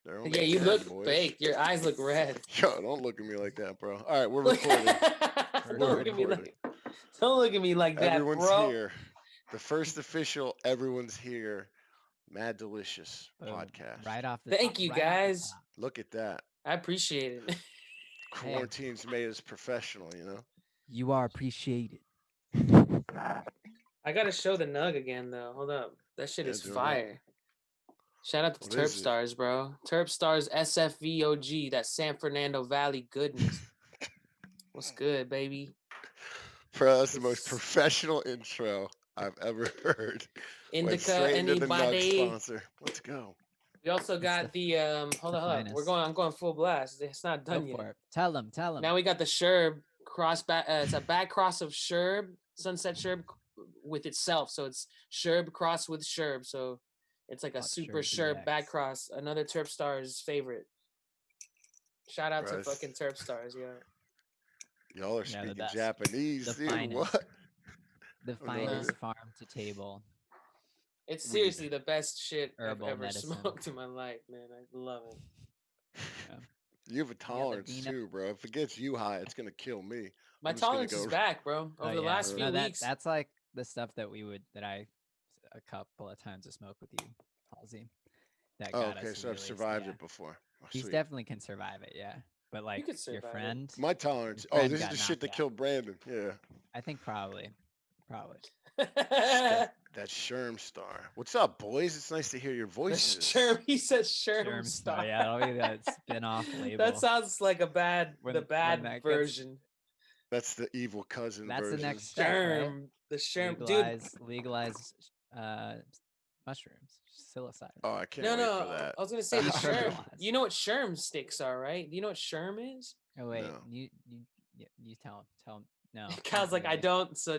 They're only Yeah, you 10, look boys. fake. Your eyes look red. Yo, don't look at me like that, bro. All right, we're Look, recording. don't We're look at me recording. like. Don't look at me like that, Everyone's bro. here. The first official Everyone's Here Mad Delicious Boom. podcast. Right off the top. Thank you, Right off the guys. top. Look at that. I appreciate it. Hey, Quarantine's made us professional, you know? you are appreciated. I gotta show the nug again though. Hold up, that shit Yeah, is do it up. fire. Shout out to What Terp is it? Stars, bro. Terp Stars SFVOG. That San Fernando Valley goodness. What's good, baby? Bro, that's the most professional intro I've ever heard. Went Indica, straight into the Nug anybody? sponsor. Let's go. We also It's got the the hold the up, hold up. finest. I'm going full blast. It's not Go done for yet. it. Tell them. Now we got the Sherb cross back. It's a back cross of Sherb, Sunset Sherb with itself. So it's Sherb cross with Sherb. So it's like a Hot super Sherb Sherb back DX. cross. Another Terp Stars favorite. Shout out Bro, to fucking Terp Stars, yeah. y'all are Yeah, the speaking best. Japanese, The dude. finest. What? The Oh, no finest idea. farm to table It's Weed. seriously the best shit I've herbal ever medicine. smoked in my life, man. I love it. Yeah. You have a You got the tolerance Vina. too, bro. If it gets you high, it's gonna kill me. My I'm just gonna tolerance is go. back, bro. Oh Over the yeah. last few No, weeks. that's like the stuff that I a couple of times to smoke with you, Halsey. That Oh, got okay, us so I've really. survived Yeah. it before. Oh, He's sweet. definitely can survive it. Yeah. But You like could your survive it. friend, My tolerance. your Oh, friend this is got the shit knocked that out. killed Brandon. Yeah. I think probably. That Sherm star. What's up, boys? It's nice to hear your The voices. Sherm, he said Sherm Sherm Star. Star. Yeah, that'll be that spin-off label. That sounds like a bad, When- the when bad that gets- version. That's the evil cousin That's the version. next step, right? Sherm, the Sherm, dude. Legalize mushrooms, psilocybin. Oh, I can't No, wait no. for that. I was gonna say the Sherm. Decriminalize. You know what Sherm sticks are, right? Do you know what Sherm is? Oh wait, No. you tell him. No. Kyle's like, I really. don't. So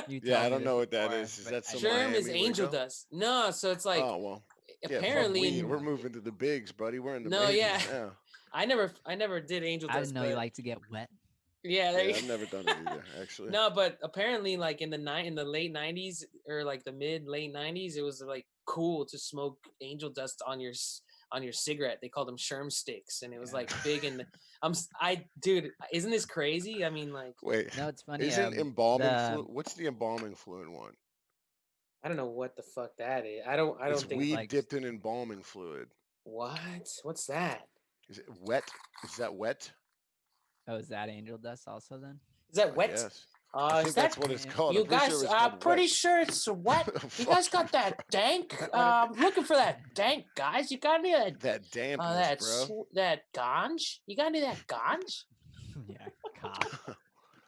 You Yeah, told I me don't this know what that before, is. Is but that I some didn't- Sherm is Miami angel lingo? dust. No, so it's like Oh well. Yeah, fuck apparently. weed. We're moving to the bigs, buddy. We're in the No, majors yeah. now. I never did angel I dust. didn't know you but- like to get wet. Yeah, there Yeah, you- I've never done it either, actually. No, but apparently, like in the late '90s or like the late '90s, it was like cool to smoke angel dust on your cigarette. They called them Sherm sticks, and it was Yeah. like big. And dude, isn't this crazy? I mean, like, Wait, No, it's funny. isn't embalming the fluid? What's the embalming fluid one? I don't know what the fuck that is. I don't It's think weed like- dipped in embalming fluid. what? What's that? Is it wet? Is that wet? oh, is that angel dust also then? Is that wet? Yes. Uh, I is think that that's what it's called. you I'm pretty guys? sure it's I'm called pretty wet. sure it's wet. You guys got that dank? Looking for that dank, guys. You got any of that? That dampness, That bro. that ganj? You got any of that ganj? Yeah, cough.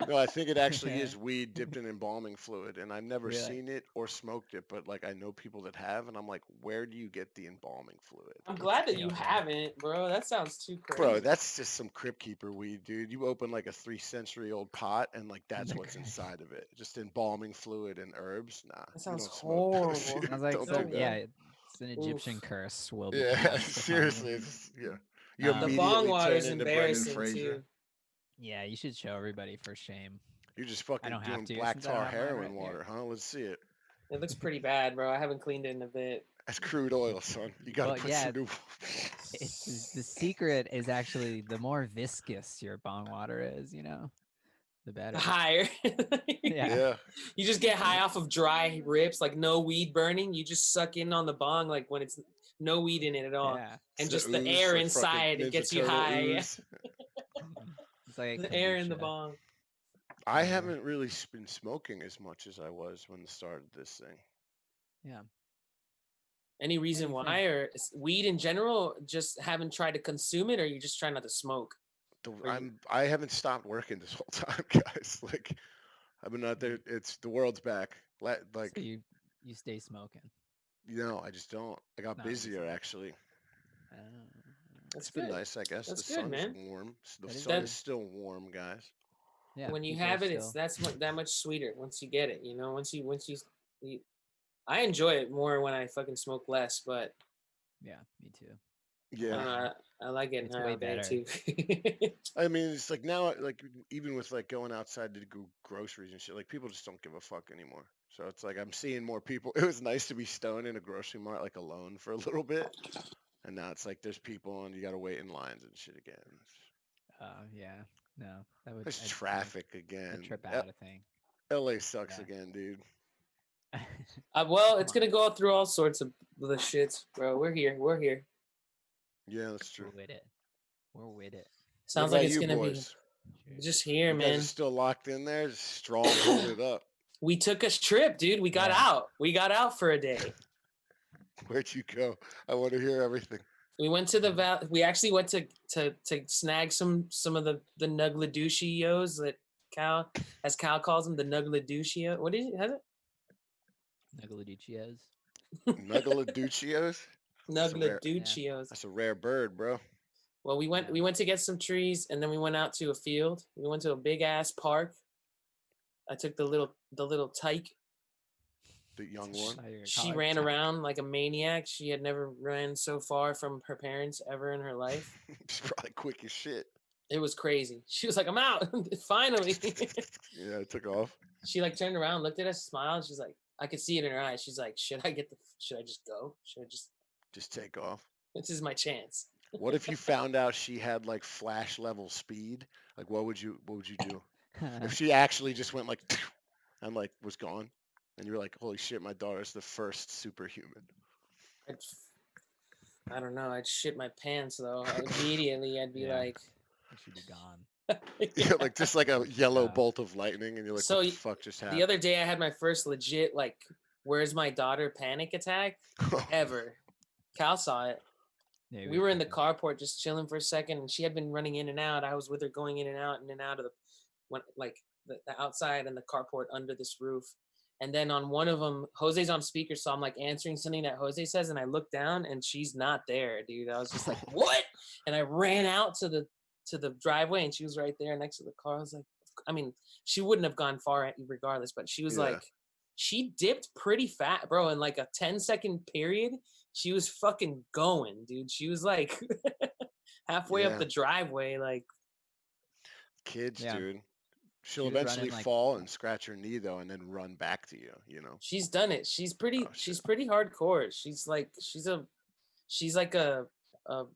No, I think it actually is weed dipped in embalming fluid, and I've never Really? seen it or smoked it, but like I know people that have, and I'm like, where do you get the embalming fluid? I'm glad that you Yeah. haven't, bro. That sounds too crazy. Bro, that's just some crypt keeper weed, dude. You open like a 3-century-old pot, and like that's what's inside of it. Just embalming fluid and herbs. Nah, That sounds you don't smoke those, horrible. dude. Sounds like Don't some, do that. yeah, it's an Egyptian Oof. curse. Will be Yeah, cast upon you. seriously, it's, yeah. You The the immediately bong turn water's into Brendan embarrassing Fraser. too. Yeah, you should show everybody for shame. You're just fucking don't have doing to, black since I don't tar have mine heroin right here. water, huh? Let's see it. It looks pretty bad, bro. I haven't cleaned it in a bit. That's crude oil, son. You gotta Well, put yeah, some new. It's the secret is actually the more viscous your bong water is, the better. Higher. Yeah. Yeah. You just get high off of dry rips, like no weed burning. You just suck in on the bong, like when it's no weed in it at all, Yeah. and It's just the ooze, air like inside fucking it gets Ninja you Turtle high. Yeah. ooze. It's like The air in the kombucha. bong. I Yeah. haven't really been smoking as much as I was when I started this thing. Yeah. Any reason you why, think? or is weed in general? Just haven't tried to consume it, or you just try not to smoke? I haven't stopped working this whole time, guys. Like I've been out there. It's the world's back. Like So you stay smoking. I just don't. I got Not busier recently. actually. Oh, That's It's been good. nice, I guess. That's the good, sun's man. warm. The That is sun good. is still warm, guys. yeah. When you people are have it, it's that much sweeter once you get it. Once you I enjoy it more when I fucking smoke less, but Yeah, me too. I Yeah. don't know. I like getting It's high way all day better. too. I mean, it's like now, like even with like going outside to go groceries and shit, like people just don't give a fuck anymore. So it's like I'm seeing more people. It was nice to be stoned in a grocery mart, like alone for a little bit, and now it's like there's people and you got to wait in lines and shit again. Yeah. No, that would There's I'd make traffic a again. trip out, I think. LA sucks Yeah. again, dude. Well, Come it's gonna on. go through all sorts of the shits, bro. We're here. We're here. Yeah, that's true. We're with it. We're with it. What Sounds like about it's you gonna be boys? just here, You guys are man. still locked in there, just strong, hold it up. We took a trip, dude. We got Yeah. out. We got out for a day. Where'd you go? I want to hear everything. We went to the We actually went to snag some of the nugladuchios that Cal calls them, the nugladuchio. What is it? Has it? Nuggaladichios. Nuggaladuchios? That's a rare. Nugladuchios. That's a rare bird, bro. Well, we went Yeah. we went to get some trees, and then we went out to a field. We went to a big ass park. I took the little tyke. The young one. She ran around like a maniac. She had never ran so far from her parents ever in her life. She's probably quick as shit. It was crazy. She was like, "I'm out, finally." Yeah, it took off. She like turned around, looked at us, smiled. She's like, I could see it in her eyes. She's like, Should I just go? Should I Just take off. This is my chance. What if you found out she had like flash level speed? Like, what would you do if she actually just went like and like was gone, and you were like, holy shit, my daughter's the first superhuman. I don't know. I'd shit my pants though. Immediately, I'd be Yeah. like, She'd be gone. Yeah, like just like a yellow Yeah. bolt of lightning, and you're like, So what the fuck just happened? The other day, I had my first legit like, "Where's my daughter?" panic attack ever. Cal saw it. Yeah, We were in the carport just chilling for a second, and she had been running in and out. I was with her going in and out of the outside and the carport under this roof. And then on one of them, Jose's on speaker, so I'm like answering something that Jose says, and I look down and she's not there, dude. I was just like, "What?" And I ran out to the driveway, and she was right there next to the car. I was like, I mean, she wouldn't have gone far regardless, but she was Yeah. like, she dipped pretty fat, bro. In like a 10-second period, she was fucking going, dude. She was like halfway Yeah. up the driveway, like. Kids, Yeah. dude. She'll She was running, eventually like- fall and scratch her knee though, and then run back to you. You know. She's done it. She's pretty. Oh, she's shit. pretty hardcore. She's like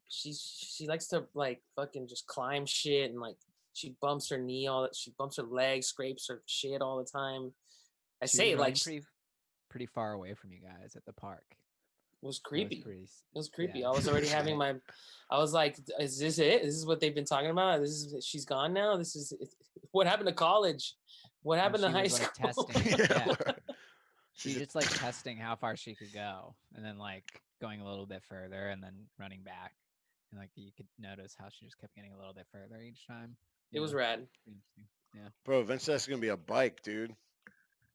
she likes to like fucking just climb shit, and like she bumps her knee she bumps her leg, scrapes her shit all the time. I She say was it like running pretty far away from you guys at the park. it was That creepy. pretty, It was creepy. yeah. I was already having my. I was like, "Is this it? This is what they've been talking about? She's gone now. This is what happened to college. What And happened to she high was, like, school?" testing. Yeah. Yeah. She She just like testing how far she could go, and then like going a little bit further, and then running back. And like you could notice how she just kept getting a little bit further each time. It was Yeah, rad. pretty interesting. Yeah, Bro, eventually that's gonna be a bike, dude.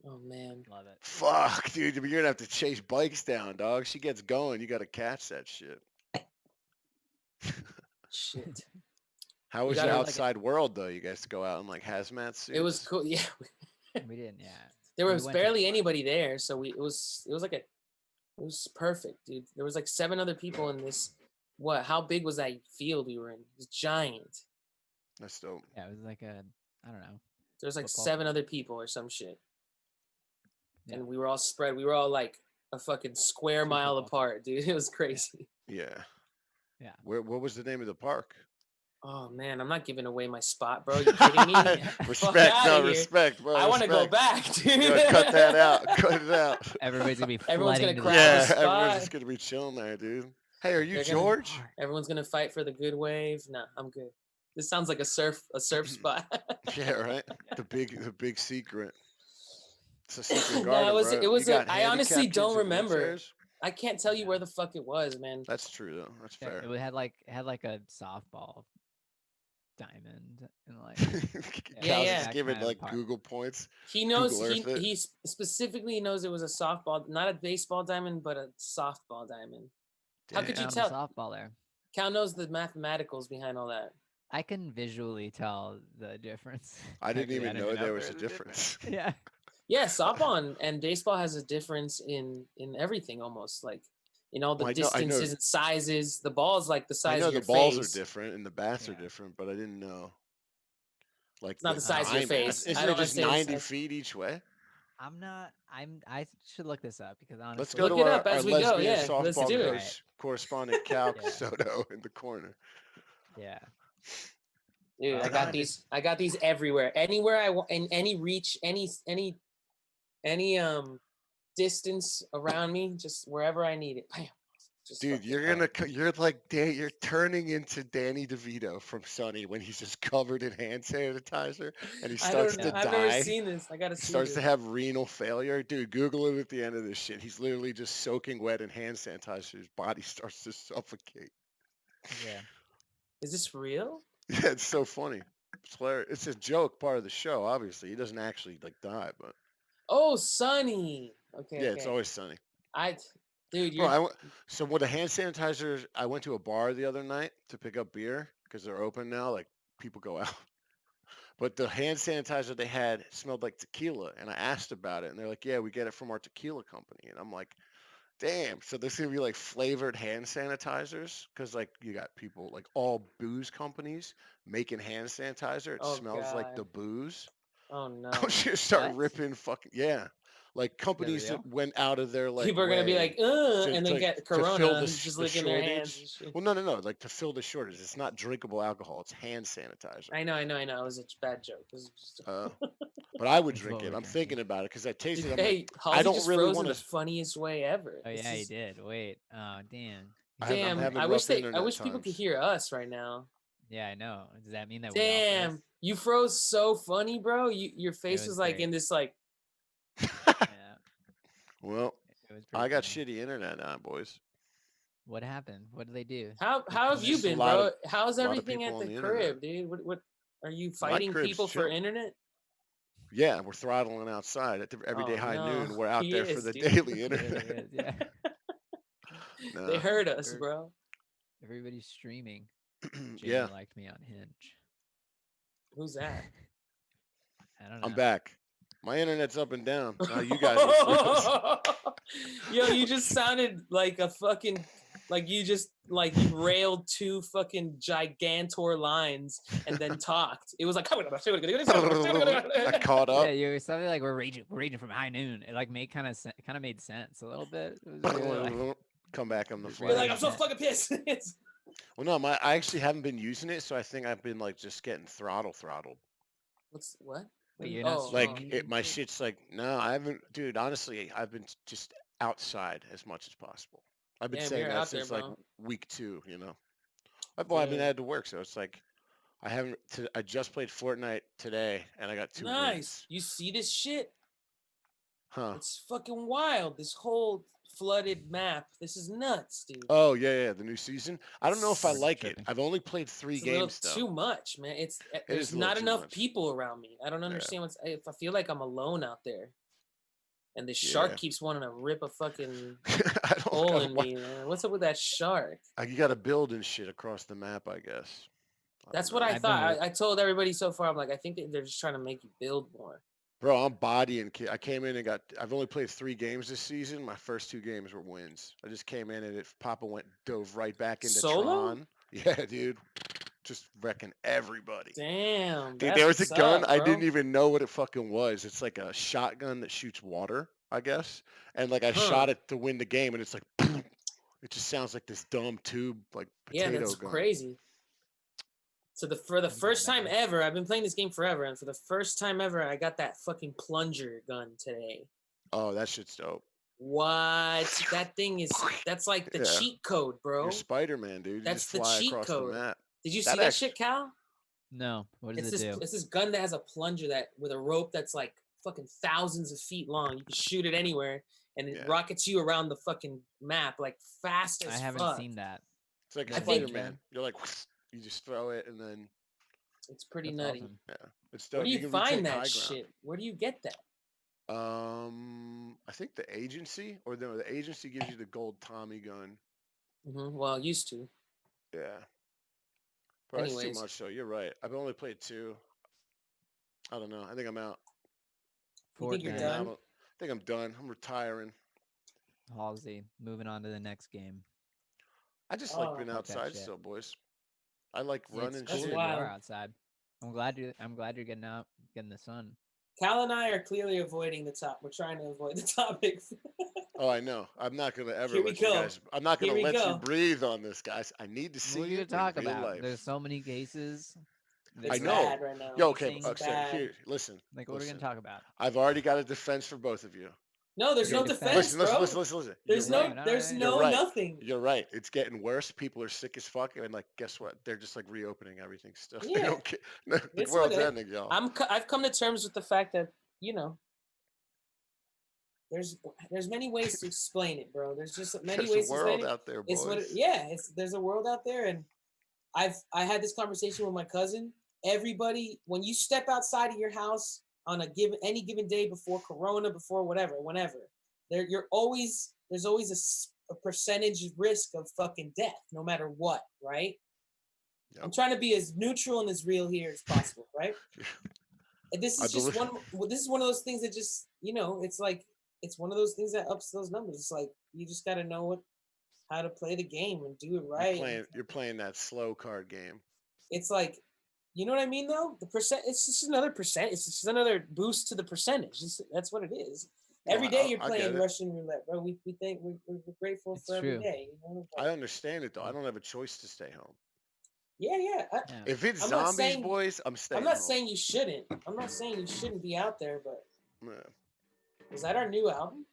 Oh man, love it. Fuck, dude. You're gonna have to chase bikes down, dog. She gets going, you gotta catch that shit. shit. How We was the gotta, like, outside world though? You guys go out in like hazmat suits? It was cool. Yeah, We didn't. Yeah, there We was went to barely the park. anybody there, so it was perfect, dude. There was like 7 other people in this. How big was that field we were in? It was giant. That's dope. Yeah, it was like a I don't know. There was like Football 7 field. other people or some shit, Yeah. and we were all spread. We were all like a fucking square 2 mile football apart, dude. It was crazy. Yeah. Yeah. What was the name of the park? Oh man, I'm not giving away my spot, bro. You kidding me? Fuck Respect, outta no here. respect, bro. I want to go respect. back, dude. Yeah, cut that out. Cut it out. Everybody's gonna be Everyone's flooding gonna to crowd the the Yeah, park. spot. everyone's just gonna be chilling there, dude. Hey, are you They're gonna- George? Everyone's gonna fight for the good wave. Nah, I'm good. This sounds like a surf spot. Yeah, right. The big secret. It's a secret No, garden, it was- bro. it was You a- got I honestly handicapped don't kids in remember. wheelchairs? I can't tell you Yeah. where the fuck it was, man. That's true though. That's Yeah, fair. it had like a softball diamond and like Cal's yeah. just that giving kind of like park. Google points. He knows. Google Earth it. He specifically knows it was a softball, not a baseball diamond, but a softball diamond. How could you found tell? a softball there. Cal knows the mathematicals behind all that. I can visually tell the difference. I didn't Actually, even know there was a was difference. Yeah. Yeah, softball and baseball has a difference in everything almost, like in all the Well, I know- distances and sizes. The ball's like the I size know of your the balls face. are different and the bats are Yeah. different, but I didn't know. Like It's not the size of your time- face. Isn't I it don't just understand the 90 size. feet each way? I'm not. I should look this up because Let's honestly, go Look to it up our as we go. lesbian Yeah, let's softball do it. right. coach correspondent Cal Yeah. Soto in the corner. Yeah. Dude, Well, I I'm got trying to. these. I got these everywhere. Anywhere I want, in any reach, any distance around me, just wherever I need it. Bam. Just Dude, fucking. you're like you're turning into Danny DeVito from Sunny when he's just covered in hand sanitizer and he I starts don't to know. Yeah. I've never die. seen this. I gotta He see starts to this. have renal failure. Dude, Google it at the end of this shit. He's literally just soaking wet in hand sanitizer. His body starts to suffocate. Yeah. Is this real? Yeah, it's so funny. It's hilarious. It's a joke part of the show, obviously. He doesn't actually like die, but Oh, Sunny. Okay, yeah, it's okay. always sunny. I, dude, Bro, you're. so with the hand sanitizers, I went to a bar the other night to pick up beer because they're open now. Like people go out. But the hand sanitizer they had smelled like tequila, and I asked about it, and they're like, "Yeah, we get it from our tequila company." And I'm like, "Damn!" So there's gonna be like flavored hand sanitizers, because like you got people like all booze companies making hand sanitizer. It Oh smells like God. the booze. Oh Don't no. you start What? ripping fucking yeah, like Is that companies that real? went out of their like People are gonna be way like, to and then like get to fill corona, just the licking their hands and shortage. shit. Well, no, like to fill the shortage. It's not drinkable alcohol. It's hand sanitizer. I know. It was a bad joke. It was just... Uh, but I would It's drink what it. we're I'm drinking. thinking about it because I Dude, tasted. I'm like, hey, I Halsey don't just really froze in want the to. funniest way ever. Oh This yeah, he is did. Wait. Oh damn. I'm damn. having rough I internet wish people could times. hear us right now. Yeah, I know. Does that mean that we all froze? Damn, you froze so funny, bro. Your It face was was like great. in this like. Yeah. Well, It was pretty I got funny. shitty internet now, boys. What happened? What did they do? How have There's you just been, bro? How's a lot of everything people at on the the internet. crib, dude? What are you My fighting crib's people for chill. internet? Yeah, we're throttling outside at the everyday Oh high no, noon. We're out he there for is, the dude. daily It really internet. is. Yeah. They Nah. heard us, Every- bro. Everybody's streaming. Jamie Yeah, liked me on Hinge. Who's that? I don't I'm know. back. My internet's up and down. Now you guys are frozen. Yo, you just sounded like a fucking like you just like you railed two fucking gigantor lines and then talked. It was like I caught Yeah, up. you were something like we're raging from high noon. It like made kind of made sense a little bit. It was really like Come back on the it You're flash. like, really I'm so intense. fucking pissed. Well, no, I actually haven't been using it, so I think I've been like just getting throttled. What's what? Wait, you're not Oh, streaming My shit? shit's like no, I haven't, dude. Honestly, I've been just outside as much as possible. I've been damn, saying you're that out there, since like bro. week 2. I've been Damn. had to work, so it's like I haven't. I just played Fortnite today, and I got 2 Nice. wins. You see this shit? Huh? It's fucking wild. This whole flooded map. This is nuts, dude. Oh yeah, the new season. I don't know if I We're It's, like it. tripping. I've only played 3 it's a little games though. too much, man. It is There's a little not too enough much. people around me. I don't Yeah, understand what's. If I feel like I'm alone out there, and this shark yeah. keeps wanting to rip a fucking I don't hole know in what. me, man. What's up with that shark? You got to build and shit across the map, I guess. I don't That's what I know. I've been thought. work. I told everybody so far. I'm like, I think that they're just trying to make you build more. Bro, I'm bodying. I came in and got. I've only played 3 games this season. My first 2 games were wins. I just came in and Papa dove right back into Solo? Tron. Yeah, dude, just wrecking everybody. Damn, Dude, there that's was a what's gun. up, I didn't bro. even know what it fucking was. It's like a shotgun that shoots water, I guess. And like I Huh? shot it to win the game, and it's like it just sounds like this dumb tube like Yeah, potato that's gun. crazy. So for the I've got first that time one. ever, I've been playing this game forever, and for the first time ever, I got that fucking plunger gun today. Oh, that shit's dope. What? That thing is that's like the Yeah, cheat code, you're bro. Spider-Man, dude. You That's just the fly cheat across the code. map. Did you see That that actually, shit, Cal? No, what does it do? It's this gun that has a plunger that with a rope that's like fucking thousands of feet long. You can shoot it anywhere and it yeah, rockets you around the fucking map like fast I as haven't fuck. seen that. it's like I What does think it do? Spider-Man. You're like you just throw it, and then it's pretty That's nutty. awesome. yeah, it's Where do dope. You you can find retake that high ground. shit? Where do you get that? I think the agency or the agency gives you the gold Tommy gun. Well, used to. Yeah, bro, that's too Anyways, much. So you're right. I've only played 2. I don't know. I think I'm out. you think I you're think I'm Fortnite, out. done? I think I'm done. I'm retiring. Halsey. Moving on to the next game. I just like Oh, being Fuck that outside shit. still, boys. I like It's running that's cool that shit. you are wild. outside. I'm glad you're getting out, getting the sun. Cal and I are clearly avoiding the top. We're trying to avoid the topics. Oh, I know. I'm not gonna ever Here we let you go. guys. I'm not Here gonna we let you go. breathe on this, guys. I need to What are see you it gonna in talk real about? There's life. so many cases. I It's There's know. bad right now. Yo, okay, It's things. bad. here, listen, Like, what are we gonna listen. talk about? I've already got a defense for both of you. No, there's Your no defense, defense? bro. Listen. You're There's right. no, All there's right. You're no right. nothing. You're right. It's getting worse. People are sick as fuck, and like, guess what? They're just like reopening everything still. They Yeah, don't care. The it's what world's it. ending, y'all. I've come to terms with the fact that you know there's many ways to explain it, bro. There's just many There's a ways to explain world it. out there, It's what it, boys. yeah. It's there's a world out there, and I had this conversation with my cousin. Everybody, when you step outside of your house on any given day before Corona, before whatever, whenever, there's always a percentage risk of fucking death, no matter what, right? I'm Yep. trying to be as neutral and as real here as possible, right? And this I is just believe. one. This is one of those things that just it's like it's one of those things that ups those numbers. It's like you just got to know how to play the game and do it right. You're playing that slow card game. It's like, you know what I mean though? The percent, it's just another percent. It's just another boost to the percentage. That's what it is. No, Every day you're I get playing it. Russian roulette, bro. We think we're grateful It's for every true. day. I understand it though. I don't have a choice to stay home. Yeah, yeah. Yeah. If it's I'm not zombies, saying boys, I'm I'm staying not home. saying you shouldn't. I'm not saying you shouldn't be out there, but Yeah. is that our new album?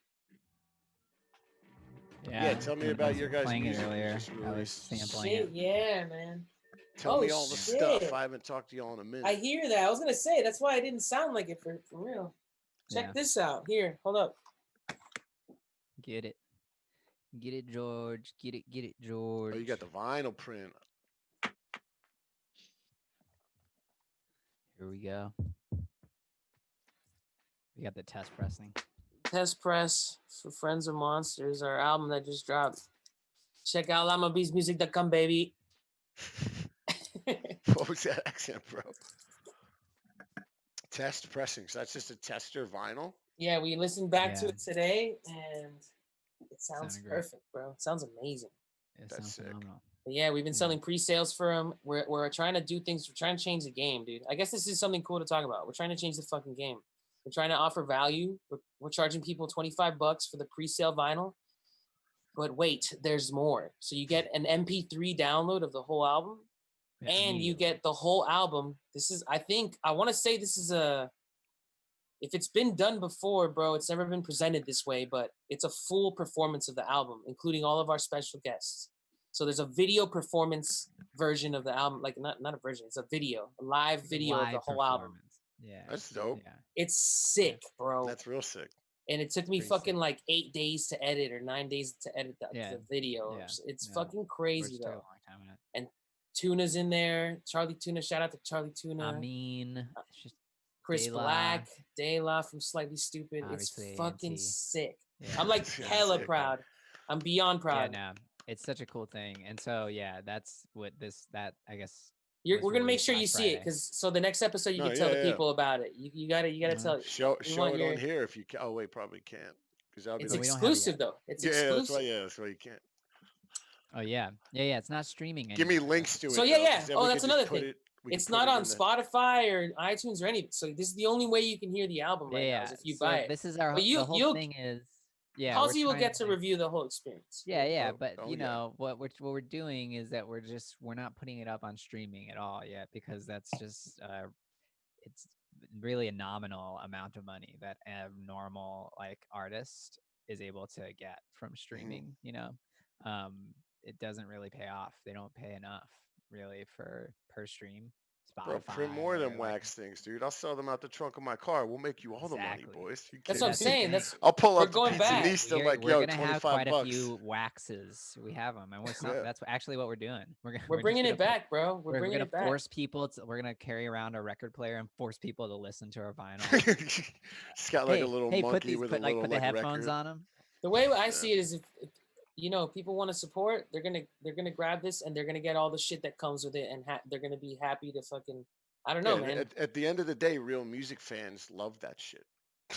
Yeah, tell me I about was your guys' playing it music you earlier. just I was released. sampling Shit, it. yeah, man. Tell Oh me all the shit! stuff. I haven't talked to y'all in a minute. I hear that. I was gonna say that's why I didn't sound like it for real. Check Yeah. this out. Here, hold up. Get it. Get it, George. Get it, George. Oh, you got the vinyl print. Here we go. We got the test pressing. Test press for Friends of Monsters, our album that just dropped. Check out llamabeastmusic.com, baby. What was that accent, bro? Test pressing. So that's just a tester vinyl? Yeah, we listened back to Yeah. it today, and it sounds Sounded great. perfect, bro. It sounds amazing. It That's sounds sick. phenomenal. But yeah, we've been Yeah. selling pre-sales for them. We're trying to do things. We're trying to change the game, dude. I guess this is something cool to talk about. We're trying to change the fucking game. We're trying to offer value. We're charging people $25 for the pre-sale vinyl. But wait, there's more. So you get an MP3 download of the whole album, Yeah, and you immediately. get the whole album. This is, I want to say this is if it's been done before, bro, it's never been presented this way, but it's a full performance of the album, including all of our special guests. So there's a video performance version of the album, like not a version, it's a video, a live video of the Live whole album. performance. Yeah. That's dope. Yeah. It's sick, bro. That's real sick. And it took me Pretty fucking sick. like 8 days to edit or 9 days to edit Yeah. the video. Yeah. It's Yeah. fucking George crazy took a though. long time on it. And Tuna's in there. Charlie Tuna, shout out to Charlie Tuna. I mean, it's just Chris De La, Black, De La from Slightly Stupid. obviously It's fucking ANT. sick. Yeah. I'm like Yeah, hella sick. proud. I'm beyond Yeah, proud. no, it's such a cool thing, and so yeah, that's what that I guess. We're was gonna make released sure you last see it, Friday. because so the next episode you No, can tell yeah, the yeah. people about it. You gotta tell it. Show We show want it your- on here if you can. Oh wait, probably can't because that'll be It's No, like we don't have it exclusive yet. though. It's yeah, exclusive. that's why you can't. Oh yeah, it's not streaming Give me anywhere. links to it. So yeah, though, 'cause yeah. then Oh, we that's could another just put thing. it. We could It's put not it on in the- Spotify or iTunes or anything. So this is the only way you can hear the album right now Yeah, is if you so buy it. this is our But the whole you'll thing is yeah. Halsey will we're get trying to review the whole experience. Yeah, Oh, but oh, you yeah. know what we're doing is that we're not putting it up on streaming at all yet because that's just it's really a nominal amount of money that a normal like artist is able to get from streaming. You know, it doesn't really pay off. They don't pay enough really for per stream. Bro, Spotify print more of or them like wax things, dude. I'll sell them out the trunk of my car. We'll make you all the money, exactly. boys. You That's kidding what I'm That's the me? saying. thing. That's I'll pull we're up to going back. Pizzanista like, We're yo, gonna have 25 quite a bucks. few waxes. We have them, and Yeah. that's actually what we're doing. We're We're just bringing gonna it back, bro. We're bringing gonna it back. force people. We're gonna carry around a record player and force people to listen to our vinyl. It's got like a little put monkey these with a put little the like headphones record. on them. The way I Yeah. see it is if you know people want to support, they're gonna grab this and they're gonna get all the shit that comes with it, and they're gonna be happy to fucking. I don't know, Yeah, man. at the end of the day, real music fans love that shit.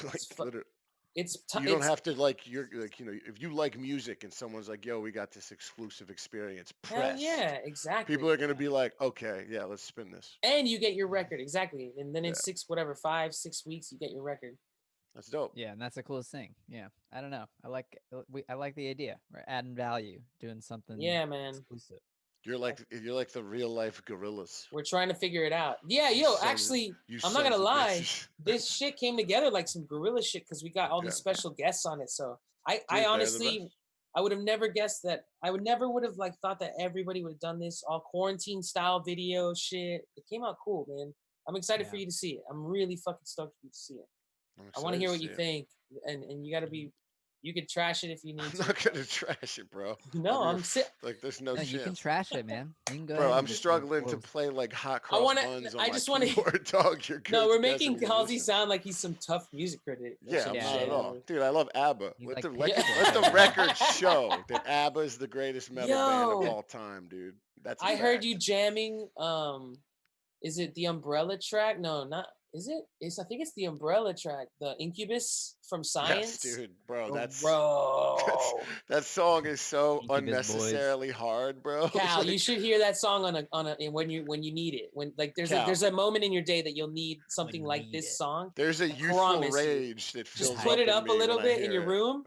Like It's fu- literally. You don't have to like you're like if you like music and someone's like, "Yo, we got this exclusive experience hell pressed." yeah, exactly. People are gonna be like, "Okay, yeah, let's spin this." And you get your record exactly, and then in Yeah, 5 6 weeks you get your record. that's dope. Yeah, and that's the coolest thing. Yeah, I don't know. I like the idea. We're adding value, doing something Yeah, man. exclusive. You're like the real life gorillas. We're trying to figure it out. Yeah, You yo, sons, actually, you I'm not gonna sons of lie. bitches. This shit came together like some gorilla shit because we got all Yeah, these special guests on it. So I dude, they're the honestly, best. I would have never guessed that. I would never would have like thought that everybody would have done this all quarantine style video shit. It came out cool, man. I'm excited for Yeah. you to see it. I'm really fucking stoked for you to see it. I'm I want to excited hear to what see you it. think, and you got to be. You could trash it if you need I'm to. not gonna trash it, bro. No, I'm sick. Like, there's no No, you can chance, trash it, man. You can go bro. ahead I'm and struggling to we'll play like hot I cross want to. buns on I my just want to. keyboard, dog. You're No, good we're as a making Halsey musician. sound like he's some tough music critic or Yeah, some I'm Yeah, not shit. at all, dude. I love ABBA. he's Let like the the record, keyboard let the player. record show that ABBA is the greatest metal band of Yo, all time, dude. That's a I heard you fact. jamming. Is it the Umbrella track? No, not. Is it? I think it's the Umbrella track. The Incubus from Yes, Science. dude, bro. That's Bro, that song is so Incubus boys. unnecessarily hard, bro. Cal, you Like, should hear that song on a when you need it. When like Cal, there's a moment in your day that you'll need When something you like need this it. song. there's a I youthful promise you. rage that The Just fills put hype. up it in up a me when little I bit in your hear it. room.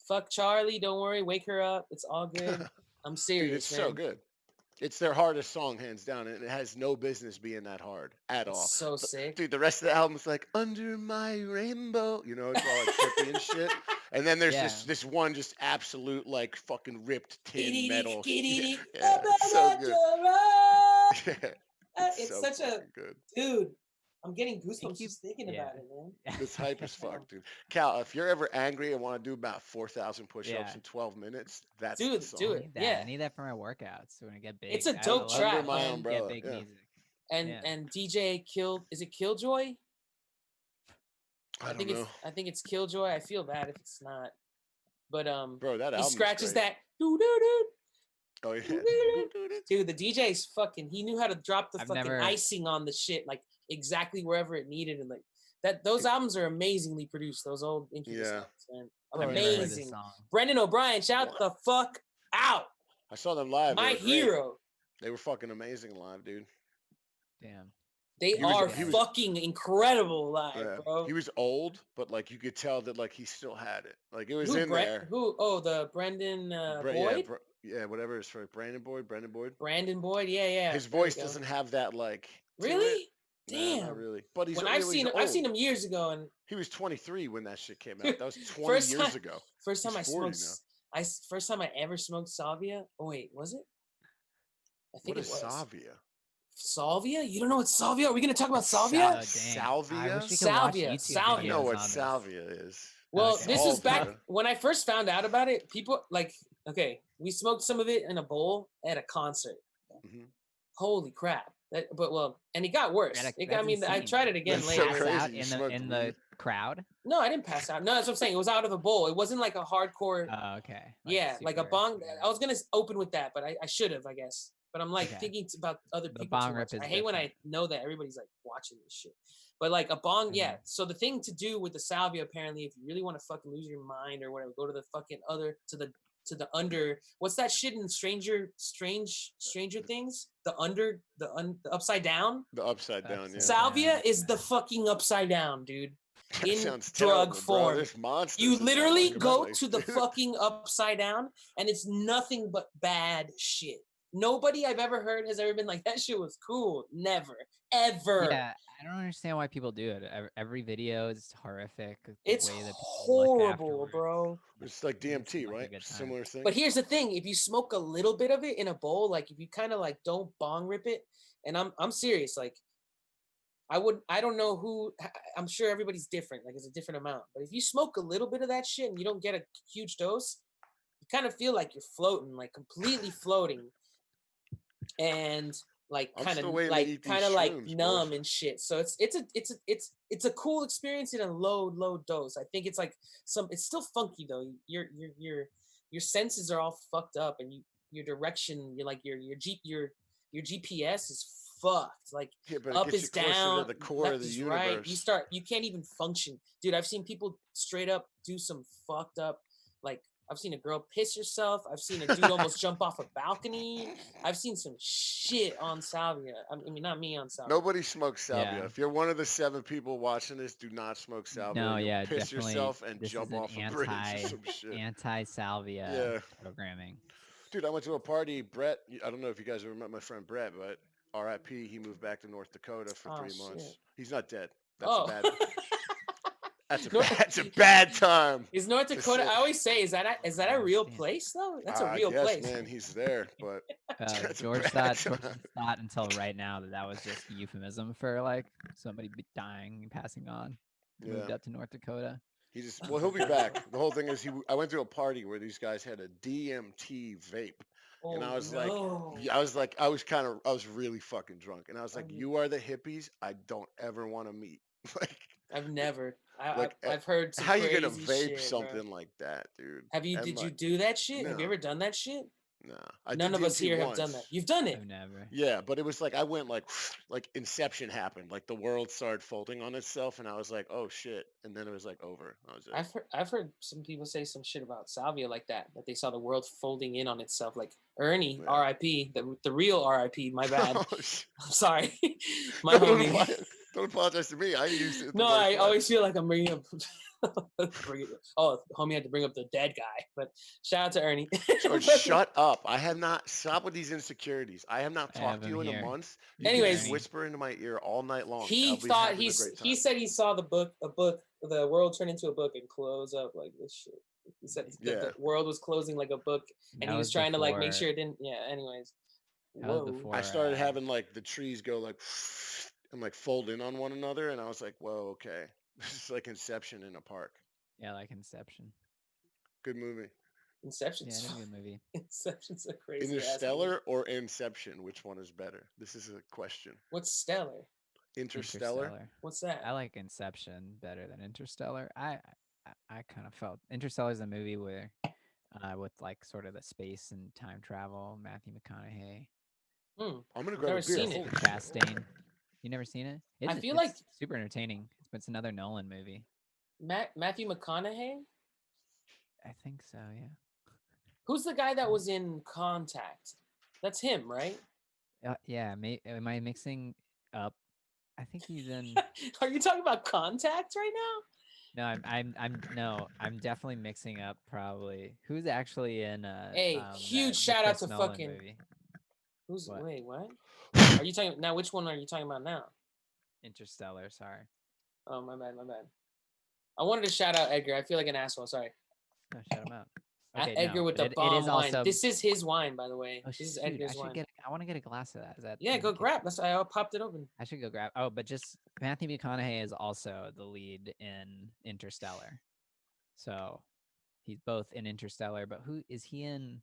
Fuck Charlie, don't worry, wake her up. It's all good. I'm Dude, it's serious, so man. good. It's their hardest song, hands down, and it has no business being that hard at It's all. so But, sick. dude, the rest of the album is like "Under My Rainbow," it's all like trippy and shit. And then there's Yeah. this one just absolute like fucking ripped tin metal. Yeah, It's yeah, it's so good. Yeah, it's so such a fucking good. dude. I'm getting goosebumps Incub just thinking yeah. about it, man. It's hype as fuck, dude. Cal, if you're ever angry and want to do about 4,000 push-ups Yeah. in 12 minutes, that's the Dude, do I song. it. need that. Yeah. I need that for my workouts when I get It's big. a dope I Under track, love my man. to get umbrella, big yeah. music. And Yeah. DJ Kill is it Killjoy? I don't know, I think it's Killjoy. I feel bad if it's not. But bro. That he album's scratches great. that doo doo doo. Oh yeah, Dude, the DJ's fucking. He knew how to drop the I've fucking never icing on the shit, like exactly wherever it needed, and like that. Those albums are amazingly produced. Those old Incubus yeah. albums, man, Bro, I've never heard this amazing. song. Brendan O'Brien, shout What? the fuck out, I saw them live. They my were great. hero. They were fucking amazing live, dude. Damn. They He was are he was fucking incredible live, yeah. bro. He was old, but like you could tell that like he still had it. Like it was Who in Brent? there. Who? Oh, the Brendan Yeah, Boyd. yeah, whatever it's for. Brandon Boyd. Brandon Boyd. Yeah, yeah. His There we voice go. doesn't have that like to it. Really? Nah, not Damn. really. But he's When he's I've old. seen him years ago, and He was 23 when that shit came out. That was 20 first years time, ago. first time He's I 40 smoked. now. First time I ever smoked salvia. Oh wait, was it? I think What it is was. salvia? Salvia? You don't know what salvia? Are we gonna talk about salvia? Dang. I Salvia? wish we could watch Salvia, YouTube salvia. I know videos what on this. salvia is. Well, Okay. this was back Salvia. when I first found out about it. People like, okay, we smoked some of it in a bowl at a concert. Mhm. Holy crap! And it got worse. I mean, I tried it again That's later. so Pass crazy. out You in smoked the weed? crowd. No, I didn't pass out. No, that's what I'm saying. It was out of a bowl. It wasn't like a hardcore. Oh, okay. Yeah, like a super- bong. I was gonna open with that, but I should have, I guess. But I'm like Okay. thinking about other The people bong too much. rip is I hate when I different. know that everybody's like watching this shit. But like a bong, yeah. Mhm. So the thing to do with the salvia, apparently, if you really want to fucking lose your mind or whatever, go to the fucking to the under. What's that shit in Stranger Things? The upside down. The upside down, yeah. Salvia is the fucking upside down, dude. That In sounds drug terrible, form. bro. There's monsters. You in that literally fucking go place, to the dude. fucking upside down, and it's nothing but bad shit. Nobody I've ever heard has ever been like, that shit was cool. Never. Ever. Yeah, I don't understand why people do it. Every video is horrific. The It's way that people look horrible, afterwards. bro. It's like Doesn't seem DMT, like a right? good time. Similar thing. But here's the thing: if you smoke a little bit of it in a bowl, like if you kind of like don't bong rip it, and I'm serious, like I don't know who. I'm sure everybody's different. Like it's a different amount. But if you smoke a little bit of that shit and you don't get a huge dose, you kind of feel like you're floating, like completely floating, and like I'm kind of still waiting to like eat these kind of like shrooms, numb boys. and shit. So it's a cool experience in a low dose. I think it's like it's still funky though. Your senses are all fucked up, and your direction, you're like your GPS is fucked. Like Yeah, but it up gets you is closer to down, the core left of the is right. universe. You can't even function, dude. I've seen people straight up do some fucked up, like I've seen a girl piss herself. I've seen a dude almost jump off a balcony. I've seen some shit on salvia. I mean, not me on salvia. Nobody smokes salvia. Yeah. If you're one of the 7 people watching this, do not smoke salvia. No, You'll yeah, piss definitely. yourself and This is jump an off a bridge or some shit. anti-salvia Yeah. programming. Dude, I went to a party. Brett, I don't know if you guys ever met my friend Brett, but RIP, he moved back to North Dakota for Oh 3 shit. months. He's not dead. That's a Oh. bad. That's a Nor- bad. That's a bad time. Is North to Dakota? say- I always say, is that a real Damn. place though? That's a I real guess, place. man, he's there, but that's a George bad thought time. until right now that was just euphemism for like somebody dying and passing on. Moved Yeah. up to North Dakota. He just he'll be back. The whole thing is I went to a party where these guys had a DMT vape. Oh And I was no. I was really fucking drunk. And I was like, you are the hippies I don't ever want to meet. like I've never. like I've heard some how you gonna crazy vape shit, something bro. like that, dude? Have you? And Did you like, do that shit? Have you no, ever done that shit? no. I did None of us DMT here have once. done that. You've done it. I've never. Yeah, but it was like I went like Inception happened. Like the world started folding on itself, and I was like, oh shit, and then it was like over. That was it. I've heard some people say some shit about salvia like that they saw the world folding in on itself. Like Ernie, Yeah. R.I.P. The real R.I.P. My bad. Oh, shit. I'm sorry, my No, homie. don't apologize to me. I used it. No, I always feel like I'm bringing up. Oh, homie had to bring up the dead guy. But shout out to Ernie. George, shut up. I have not. Stop with these insecurities. I have not I have talked to you him in a here. month. You You can can just Anyways, whisper into my ear all night long. He I'll be thought having a great time. he said he saw a book, the world turn into a book and close up like this shit. He said Yeah. the world was closing like a book, and That he was trying to like make before- sure it didn't. Yeah. Anyways. That was Whoa. before I started uh, having like the trees go like and like fold in on one another, and I was like, whoa, okay. This is like Inception in a park. Yeah, like Inception. Good movie. Inception's Yeah, it's a good movie. Inception's a crazy ass movie. Interstellar or Inception? Which one is better? This is a question. What's Stellar? Interstellar. What's that? I like Inception better than Interstellar. I kind of felt Interstellar is a movie where with like sort of the space and time travel, Matthew McConaughey, I'm gonna I've grab never a beer. seen it. Holy shit. Chastain. You never seen it? I feel it's like- super entertaining. It's another Nolan movie. Matthew McConaughey? I think so. Yeah. Who's the guy that was in Contact? That's him, right? Yeah. Am I mixing up? I think he's in. Are you talking about Contact right now? No, I'm definitely mixing up. Probably who's actually in. Hey, that huge the shout out Chris to Nolan fucking- movie. Who's What? wait, what? Are you talking now? Which one are you talking about now? Interstellar. Sorry. Oh, my bad. I wanted to shout out Edgar. I feel like an asshole. Sorry. No, shut him up. Edgar with the but bomb it is wine. also. This is his wine, by the way. Oh, This is shoot, Edgar's wine. I want to get a glass of that. Is that? Yeah, in go the grab. kitchen? That's I popped it open. I should go grab. Oh, but just Matthew McConaughey is also the lead in Interstellar, so he's both in Interstellar. But who is he in?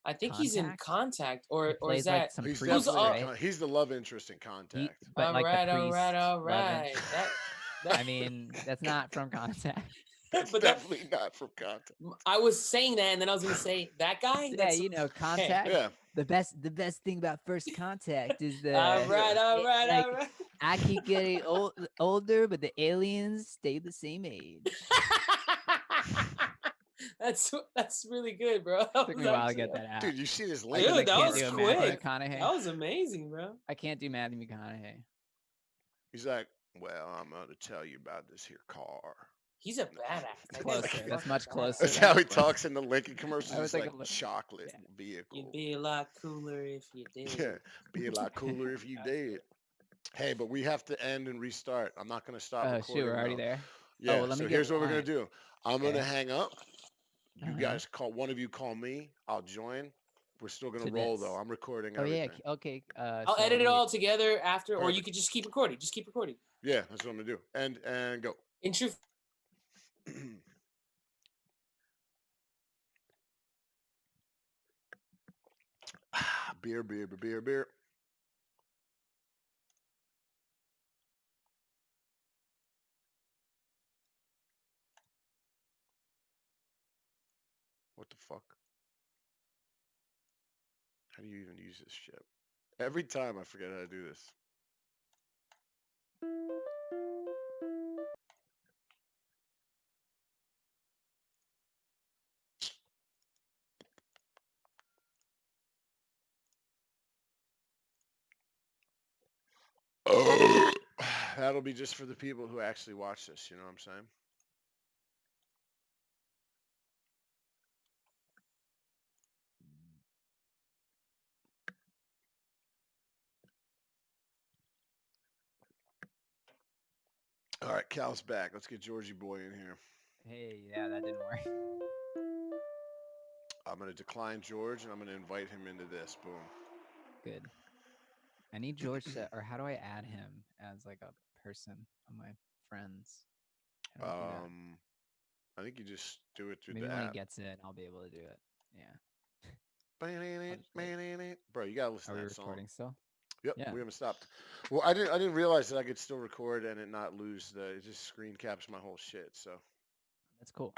I think he's in Contact? Contact, He or is plays that? like some He's priest, definitely right? he's the love interest in He, Contact. but all like right, the priest. all love right. interest. That, I mean, that's not from Contact. That's but that, definitely not from Contact. I was saying that, and then I was gonna say that guy. Yeah, That's, you know, Contact. Yeah. The best thing about First Contact is the. all right, all like, right. I keep getting older, but the aliens stay the same age. That's really good, bro. Took me a while to get that out. Dude, you see this I link? Dude, just that can't was do a quick. Matthew McConaughey. That was amazing, bro. I can't do Matthew McConaughey. He's like, well, I'm gonna tell you about this here car. He's a badass. That guy's Closer. a That's fucking much badass. closer. That's how he talks in the Lincoln I commercials. was It's like like a li- chocolate yeah. vehicle. You'd be a lot cooler if you did. Yeah, be a lot cooler if you did. Hey, but we have to end and restart. I'm not gonna stop Oh recording. shoot, we're already though. there. Yeah. well, let me so get here's what we're wine. gonna do. I'm gonna Okay. hang up. You Uh-huh. guys call. One of you call me. I'll join. We're still gonna To roll this. though. I'm recording Oh yeah. everything. Okay. I'll so edit it wait. all together after, or you Perfect. could just keep recording. Just keep recording. Yeah, that's what I'm gonna do. And go. In truth, beer. What the fuck? How do you even use this shit? Every time I forget how to do this. That'll be just for the people who actually watch this. You know what I'm saying? All right, Cal's back. Let's get Georgie boy in here. Hey, yeah, that didn't work. I'm gonna decline George, and I'm gonna invite him into this. Boom. Good. I need George to, or how do I add him as like a person on my friends? How do I do that? I think you just do it through Maybe the when he app. gets in, I'll be able to do it. Yeah. I'll just like, Bro, you gotta listen are to we that song. recording still? Yep, Yeah. we haven't stopped. Well, I didn't realize that I could still record and it not lose the. It just screen caps my whole shit. So That's cool.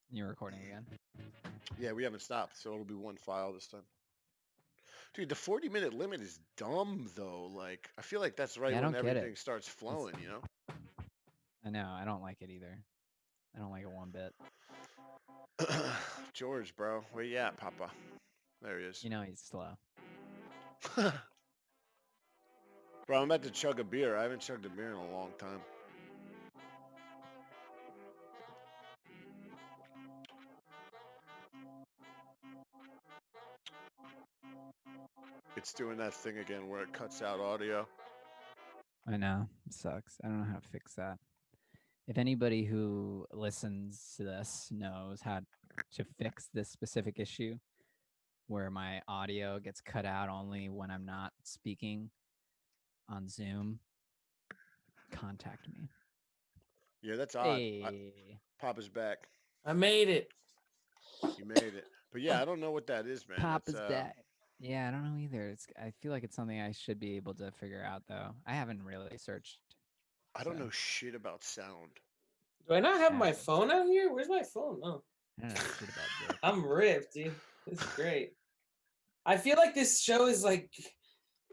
You're recording again? yeah, we haven't stopped. So it'll be one file this time. Dude, the 40-minute limit is dumb though. Like I feel like that's right Yeah, I when don't get it. everything starts flowing. You know. I know. I don't like it either. I don't like it one bit. George, bro, where you at, Papa? There he is. You know he's slow. Bro, I'm about to chug a beer. I haven't chugged a beer in a long time. It's doing that thing again where it cuts out audio. I know. It sucks. I don't know how to fix that. If anybody who listens to this knows how to fix this specific issue where my audio gets cut out only when I'm not speaking on Zoom, contact me. Yeah, that's odd. Hey. Papa's back. I made it. You made it. But yeah, I don't know what that is, man. Papa's That's, back. Yeah, I don't know either. I feel like it's something I should be able to figure out though. I haven't really searched. I don't so. know shit about sound. Do I not have Yeah. my phone out here? Where's my phone? Oh, I don't know shit about dick. I'm ripped, dude. This is great. I feel like this show is like,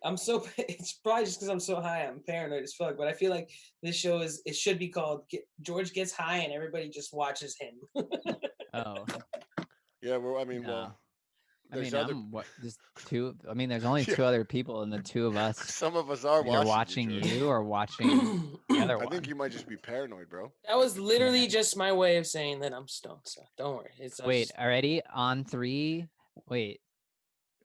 I'm so, it's probably just because I'm so high, I'm paranoid as fuck, but I feel like this show it should be called George Gets High and everybody just watches him. Oh. Yeah, well, I mean, No. well, I there's mean, other. I'm just two. I mean, there's only Yeah. two other people, and the two of us Some of us are either watching watching George. you or watching the other I one. think you might just be paranoid, bro. That was literally Yeah. just my way of saying that I'm stoned, so don't worry. Wait, already on three? Wait,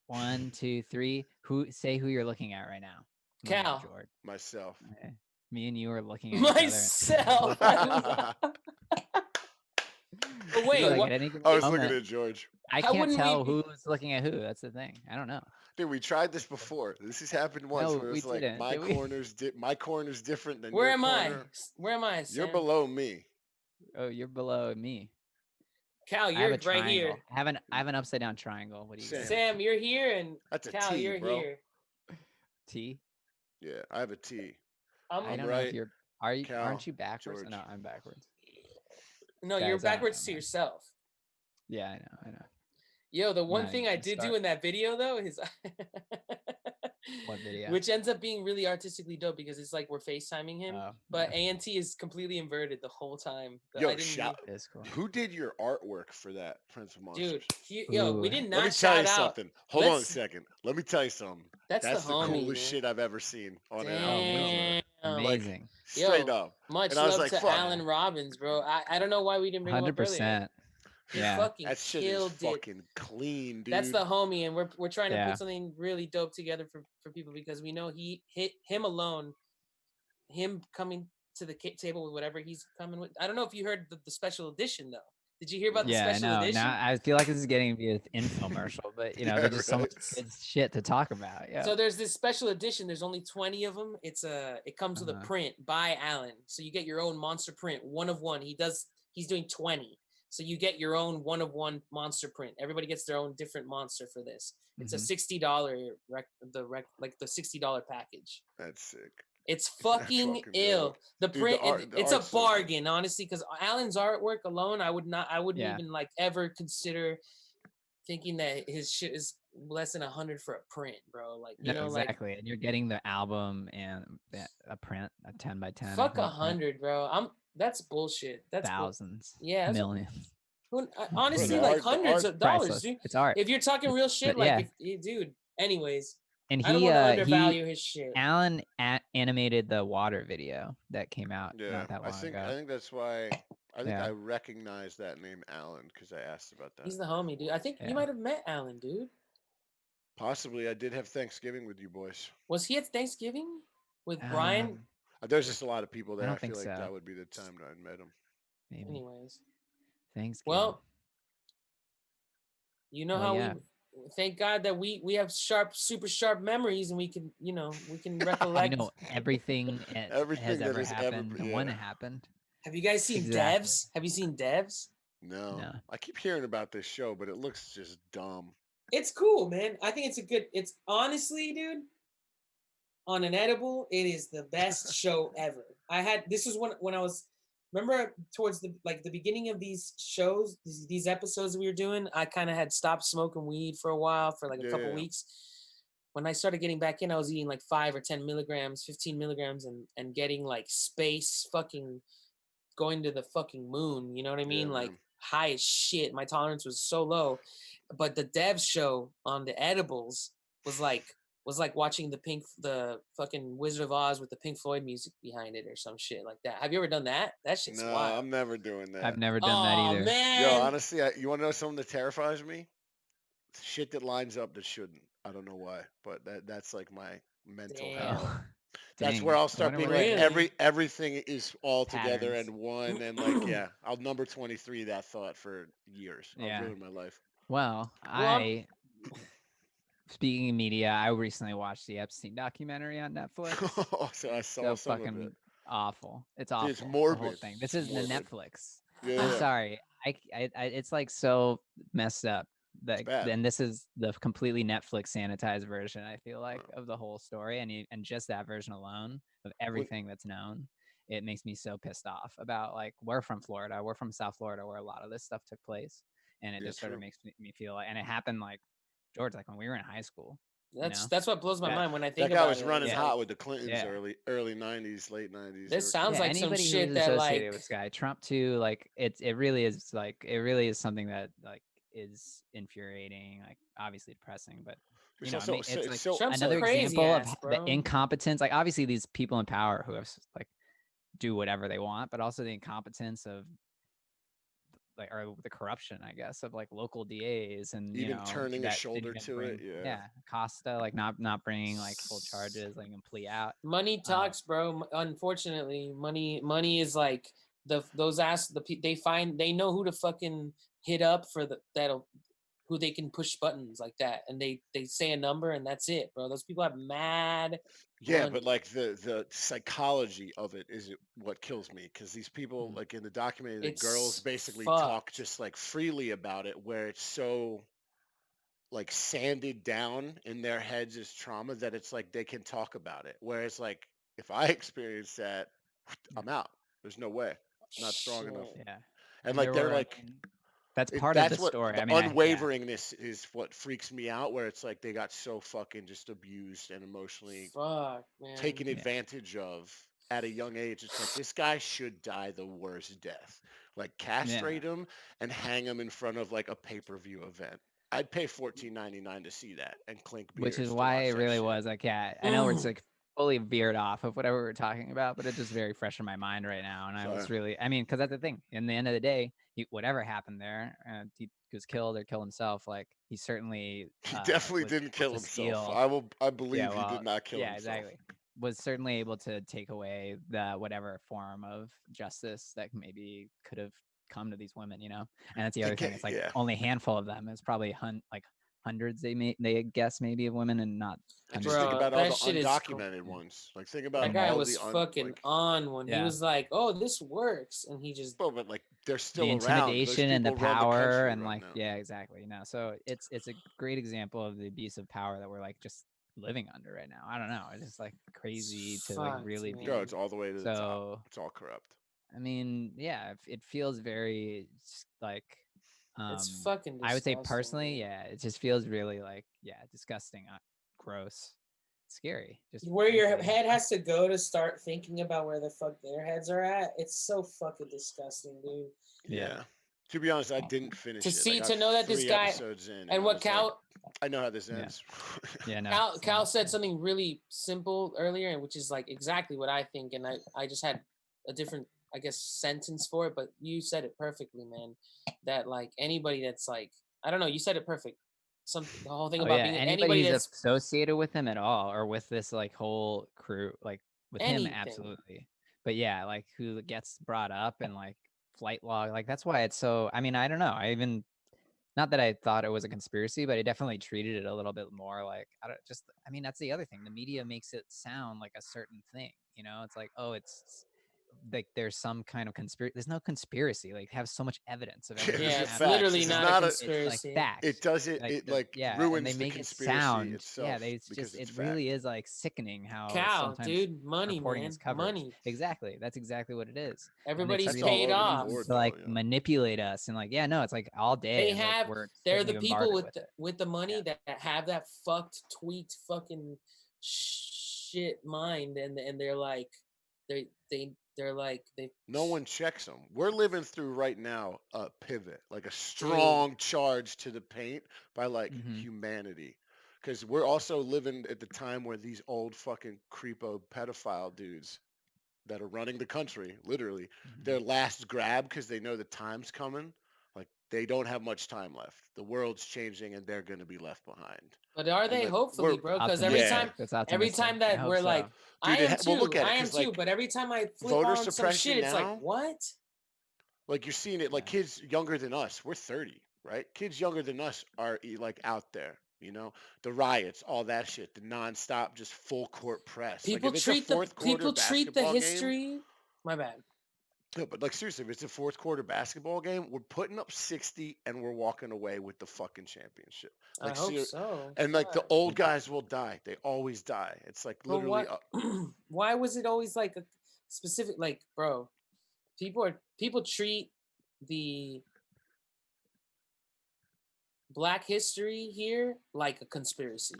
1, 2, 3. Who you're looking at right now? Me and Cal. George. Myself. Okay. Me and you are looking at each other. Myself. But wait, like what? at any given I was moment, looking at George. I How can't wouldn't we tell be- who's looking at who. That's the thing. I don't know. Dude, we tried this before. This has happened once No, where we it's like didn't. my Did we? corner's different than Where your am I? corner. Where am I, Sam? You're below me. Oh, you're below me. Cal, I have you're a right triangle. here. I have an upside down triangle. What do you Sam. got? Sam, you're here, and That's a Cal, T, you're bro. here. T. Yeah, I have a T. I I'm don't know right. if you're. Are you? Cal, Aren't you backwards? George. No, I'm backwards. No, Guys, you're I don't know, backwards to man. yourself. Yeah, I know. I know. Yo, the I'm one not thing even I gonna did do start. in that video though is What video? which ends up being really artistically dope because it's like we're FaceTiming him, Oh, but yeah. ANT is completely inverted the whole time. Yo, shout. It's cool. Who did your artwork for that Prince of Monsters? Dude, yo, we Ooh. did Let not me tell you shout out. something. Hold on a Let's- second. Let me tell you something. That's That's the the homie, coolest man. shit I've ever seen on an Damn. album. Amazing. Like straight Yo, up. Much And I was love like, to fuck. Alan Robbins, bro. I don't know why we didn't bring him up earlier. 100%. He Yeah. fucking That shit is killed it. fucking clean, dude. That's the homie, and we're trying to Yeah. put something really dope together for people because we know he hit him alone. Him coming to the table with whatever he's coming with. I don't know if you heard the special edition though. Did you hear about the Yeah, I special know. edition? Now I feel like this is getting to be an infomercial, but you know, Yeah, there's just so much right. good shit to talk about. Yeah. So there's this special edition. There's only 20 of them. It comes with a Uh-huh. print by Alan. So you get your own monster print, one of one. He's doing 20. So you get your own one of one monster print. Everybody gets their own different monster for this. It's a $60 like the $60 package. That's sick. It's That's fucking fucking ill. dope. The Dude, print, the it's a art's so good. bargain, honestly, because Alan's artwork alone, I wouldn't Yeah. even like ever consider thinking that his shit is less than 100 for a print, bro. Like, No, you know, like exactly. And you're getting the album and a print, a 10 by 10, I fuck think print. 100, bro. That's bullshit. Thousands, Yeah, millions. Bro, honestly, the like art, the hundreds art. of dollars, Priceless. dude. It's art. If you're talking real shit, But like yeah, dude. Anyways, and I don't want to he undervalue his shit. Alan animated the water video that came out Yeah, not that I long think ago. I think that's why. I think Yeah, I recognize that name Alan because I asked about that. He's the homie, dude. I think you yeah. might have met Alan, dude. Possibly, I did have Thanksgiving with you boys. Was he at Thanksgiving with Brian? Um, There's just a lot of people I there. I don't think feel like so. that would be the time that I met him. Maybe Anyways, Thanksgiving. well, you know Well, how yeah. we thank God that we have super sharp memories and we can, you know, we can We recollect. know everything it has Everything that ever has ever, happened and when yeah. it happened. Have you guys seen Exactly. Devs? Have you seen Devs? No, No. I keep hearing about this show, but it looks just dumb. It's cool, man. I think it's honestly, dude, on an edible, it is the best show ever. This is when I was remember towards the beginning of these shows, these episodes that we were doing, I kind of had stopped smoking weed for a while for like a couple Yeah, weeks. When I started getting back in, I was eating like 5 or 10 milligrams, 15 milligrams, and getting like space fucking going to the fucking moon. You know what I yeah, mean? Like man. high as shit. My tolerance was so low. But the dev show on the edibles was like watching the fucking Wizard of Oz with the Pink Floyd music behind it or some shit like that. Have you ever done that? That shit's No, wild. I'm never doing I've that. never done that Oh either. Yo, man. honestly, you want to know something that terrifies me? Shit that lines up that shouldn't. I don't know why, but that's like my mental Damn. hell. Oh, That's where dang. I'll I start wonder being what like that is. Really? everything is all together Patterns. and one, and like yeah, I'll number 23 that thought for years. I'll Yeah. ruin my life. Well, Well, speaking of media, I recently watched the Epstein documentary on Netflix. So I saw So some of it. fucking awful. It's Dude, it's awful. The whole morbid. thing. This It's is the morbid. Netflix. Yeah, I'm yeah, sorry. It's like so messed up. it's That bad. then this is the completely Netflix sanitized version. I feel like of the whole story, and just that version alone of What? everything that's known, it makes me so pissed off about like we're from Florida, we're from South Florida, where a lot of this stuff took place, and it Yeah, just sort of true. makes me feel like, and it happened like George, like when we were in high school, you know. that's what blows my That mind when I think that guy about was it. running It's Yeah, hot like with the Clintons yeah. early 90s, late 90s. They this were sounds Yeah, killing like it. some anybody who is shit that associated with like this guy, Trump too, like it really is like it really is something that like is infuriating, like obviously depressing, but It's also it's it's like so Trump's a another crazy example of ass, the bro. incompetence. Like obviously these people in power who have like do whatever they want, but also the incompetence of like or the corruption, I guess, of like local DAs and even turning a that didn't shoulder even to it. bring Yeah, Costa like not bringing like full charges, letting him plea out. Money Uh, talks, bro. Unfortunately, money is like they know who to fucking hit up for that'll who they can push buttons like that, and they say a number and that's it, bro. Those people have mad yeah, but money. like the psychology of it is what kills me because these people mm, like in the documentary, the girls It's basically talk fucked. just like freely about it, where it's so like sanded down in their heads as trauma that it's like they can talk about it. Whereas like if I experience that, yeah, I'm out. There's no way. Not strong enough. Shit. yeah. And And like there they're were, I like mean, that's it, part of the that's what story. the I mean, yeah, unwaveringness is what freaks me out where it's like they got so fucking just abused and emotionally Fuck, man. taken yeah, advantage of at a young age. It's like this guy should die the worst death. Like yeah. castrate him and hang him in front of like a pay-per-view event. I'd pay 14.99 to see that and clink Which is beers to why it watch that really shit. was like, yeah, I know it's like fully veered off of whatever we were talking about, but it's just very fresh in my mind right now. And I Sorry. was really, I mean, because that's the thing. In the end of the day, whatever happened there, he was killed or killed himself. Like he certainly He definitely was didn't able kill to himself. steal. I Yeah, believe he well, did not kill yeah, himself. exactly. Was certainly able to take away the whatever form of justice that maybe could have come to these women, And that's the other thing. It's like Yeah. only a handful of them. It's probably like hundreds they guess maybe of women and not And just hundreds of think Bro, about people. all that the shit is undocumented Yeah. ones. Like think about that Hmm. guy all was the fucking like on when he Yeah. was like, "Oh, this works," and he just well, but like they're The still around. Those intimidation and the people run the power country and right like now. yeah, exactly. So it's a great example of the abuse of power that we're like just living under right now. I don't know. It's just like crazy to like fucked, really Bro, be man. it's all the way to the top. so It's all corrupt. I mean, yeah, it feels very like It's fucking I would say disgusting, personally, dude. yeah, it just feels really like, yeah, disgusting, gross, scary. Just Where your frankly, head has to go to start thinking about where the fuck their heads are at. It's so fucking disgusting, dude. yeah. Yeah. To be honest, I didn't To finish it. I see, got to know that this 3 guy, episodes in, and and I what was like, Cal I know how this Yeah. ends. Yeah, no. Cal Same. said something really simple earlier, and which is like exactly what I think, and I just had a different, I guess, sentence for it, but you said it perfectly, man. That like anybody that's like, I don't know, you said it perfect. The whole thing Oh about yeah, being anybody anybody who's that's associated with him at all, or with this like whole crew, like with him, anything. absolutely. But yeah, like who gets brought up and like flight log, like that's why it's so. I mean, I don't know. I even not that I thought it was a conspiracy, but I definitely treated it a little bit more like I don't just. I mean, that's the other thing. The media makes it sound like a certain thing. You know, it's like, oh, it's like there's some kind of conspiracy. There's no conspiracy. Like have so much evidence of everything This Yeah, that's is it's happening. facts. literally You This is know, not a not a. it's like conspiracy. fact. It doesn't. Like It the like yeah, and they ruins the make it conspiracy sound itself it's because just it's it fact. really is like sickening how Cow, sometimes dude, money, reporting is man, covered. money. Exactly. That's exactly what it is. And it's Everybody's That's all paid really over the off. easy board, to though. like manipulate us and like yeah, no, it's like all They day like have. we're They're getting the people bombarded with it. with the money Yeah. that have that fucked tweet fucking shit mind, and they're like, they're like they. No one checks them. We're living through right now a pivot, like a Dude, strong charge to the paint by like Mm-hmm. humanity. Because we're also living at the time where these old fucking creepo pedophile dudes that are running the country, literally, Mm-hmm. their last grab because they know the time's coming. Like they don't have much time left. The world's changing and they're gonna be left behind. but are And they? like Hopefully, we're bro. Because yeah, That's every optimistic. time I that hope we're so. like, dude. Well, look at it I am because too. like But every time I flip voter on some shit, suppression it's like, now. what? Like you're seeing it, like Yeah. kids younger than us. We're 30, right? Kids younger than us are like out there. The riots, all that shit, the nonstop, just full court press. Like if it's a fourth quarter People treat the basketball game, history. My bad. no, but like seriously, if it's a fourth quarter basketball game, we're putting up 60 and we're walking away with the fucking championship. I Like hope ser- so. and like the Fuck. old guys will die. They always die. It's like But literally. what? Why was it always like a specific? Like, bro, people treat the Black history here like a conspiracy.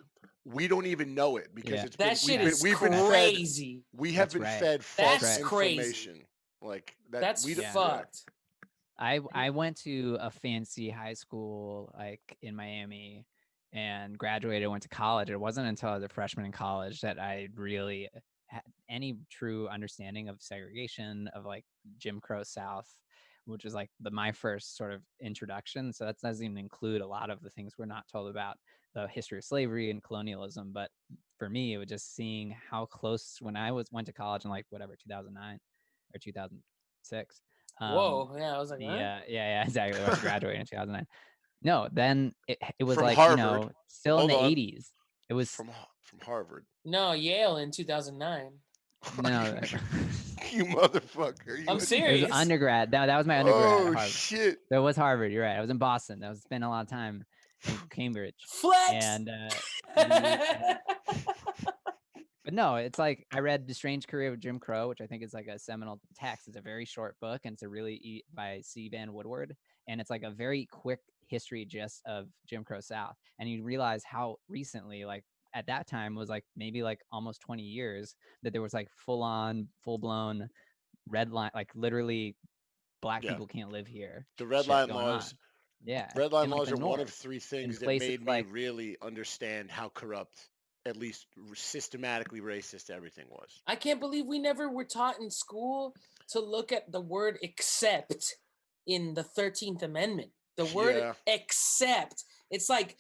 We don't even know it because Yeah. it's That been shit Yeah. is we've been fed crazy. we have That's been right. fed That's false That's right. crazy. information like that That's we don't Yeah. yeah. fucked. I went to a fancy high school like in Miami and graduated, went to college. It wasn't until I was a freshman in college that I really had any true understanding of segregation, of like Jim Crow South, which was like my first sort of introduction. So that doesn't even include a lot of the things we're not told about the history of slavery and colonialism. But for me, it was just seeing how close when I went to college in like whatever 2009 or 2006. Whoa, yeah, I was like, The huh? yeah, exactly. I was graduating in 2009. No, then it was From like, Harvard. still in Hold the on. 80s. It was From Harvard. No, Yale in 2009. no, You motherfucker. I'm it was serious. undergrad. That was my undergrad at Oh Harvard. shit. That was Harvard. You're right. I was in Boston. I was spending a lot of time in Cambridge, Flex. and the but no, it's like I read The Strange Career of Jim Crow, which I think is like a seminal text. It's a very short book, and it's a really by C. Van Woodward, and it's like a very quick history gist of Jim Crow South. And you realize how recently, like at that time, was like maybe like almost 20 years that there was like full blown red line, like literally black Yeah. people can't live here The red shit line going on. laws. Yeah, Red line in like laws the are one north, of three in things that places made me like really understand how corrupt, at least systematically racist everything was. I can't believe we never were taught in school to look at the word except in the 13th Amendment. The word Yeah. except. It's like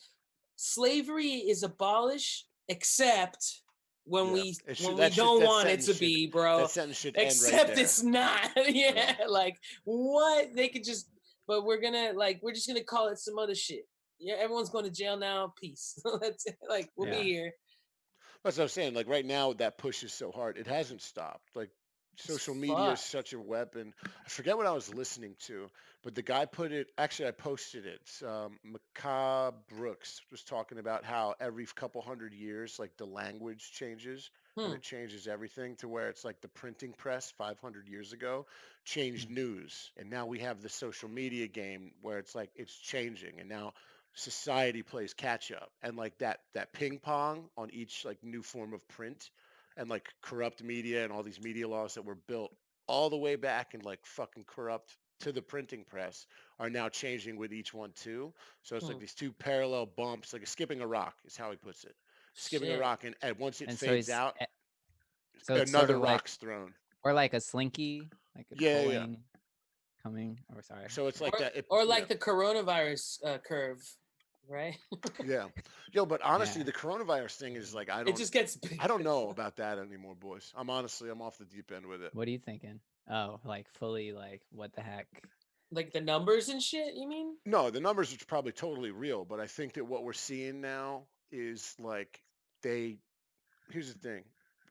slavery is abolished except when Yeah. we It should, when we that should, don't that want it sentence to should be, bro. that sentence should end right Except there. it's not. Yeah, Yeah. like what? They could just but we're just gonna call it some other shit. Yeah, everyone's going to jail now. Peace. That's it. Like we'll Yeah. be here. That's what I'm saying. Like right now, that push is so hard. It hasn't stopped. Like It's social media is fucked. such a weapon. I forget what I was listening to, but the guy put it. Actually, I posted it. Macabre Brooks was talking about how every couple hundred years, like the language changes, and Hmm. it changes everything to where it's like the printing press 500 years ago changed news, and now we have the social media game where it's like it's changing, and now society plays catch up, and like that ping pong on each like new form of print and like corrupt media and all these media laws that were built all the way back and like fucking corrupt to the printing press are now changing with each one too. So it's like Hmm. these two parallel bumps, like a skipping a rock is how he puts it. Skipping a Shit. rock, and once it And so fades he's out, so it's sort another of like rock's thrown. or like a slinky, like a Yeah, yeah, yeah. pulling, coming. Or sorry. So it's like Or that. It, or yeah, like the coronavirus curve, right? yeah. Yo, but honestly, Yeah. the coronavirus thing is like It just gets bigger. I don't know about that anymore, boys. I'm off the deep end with it. What are you thinking? Oh, like fully like what the heck? Like the numbers and shit, you mean? No, the numbers are probably totally real, but I think that what we're seeing now is like they. Here's the thing: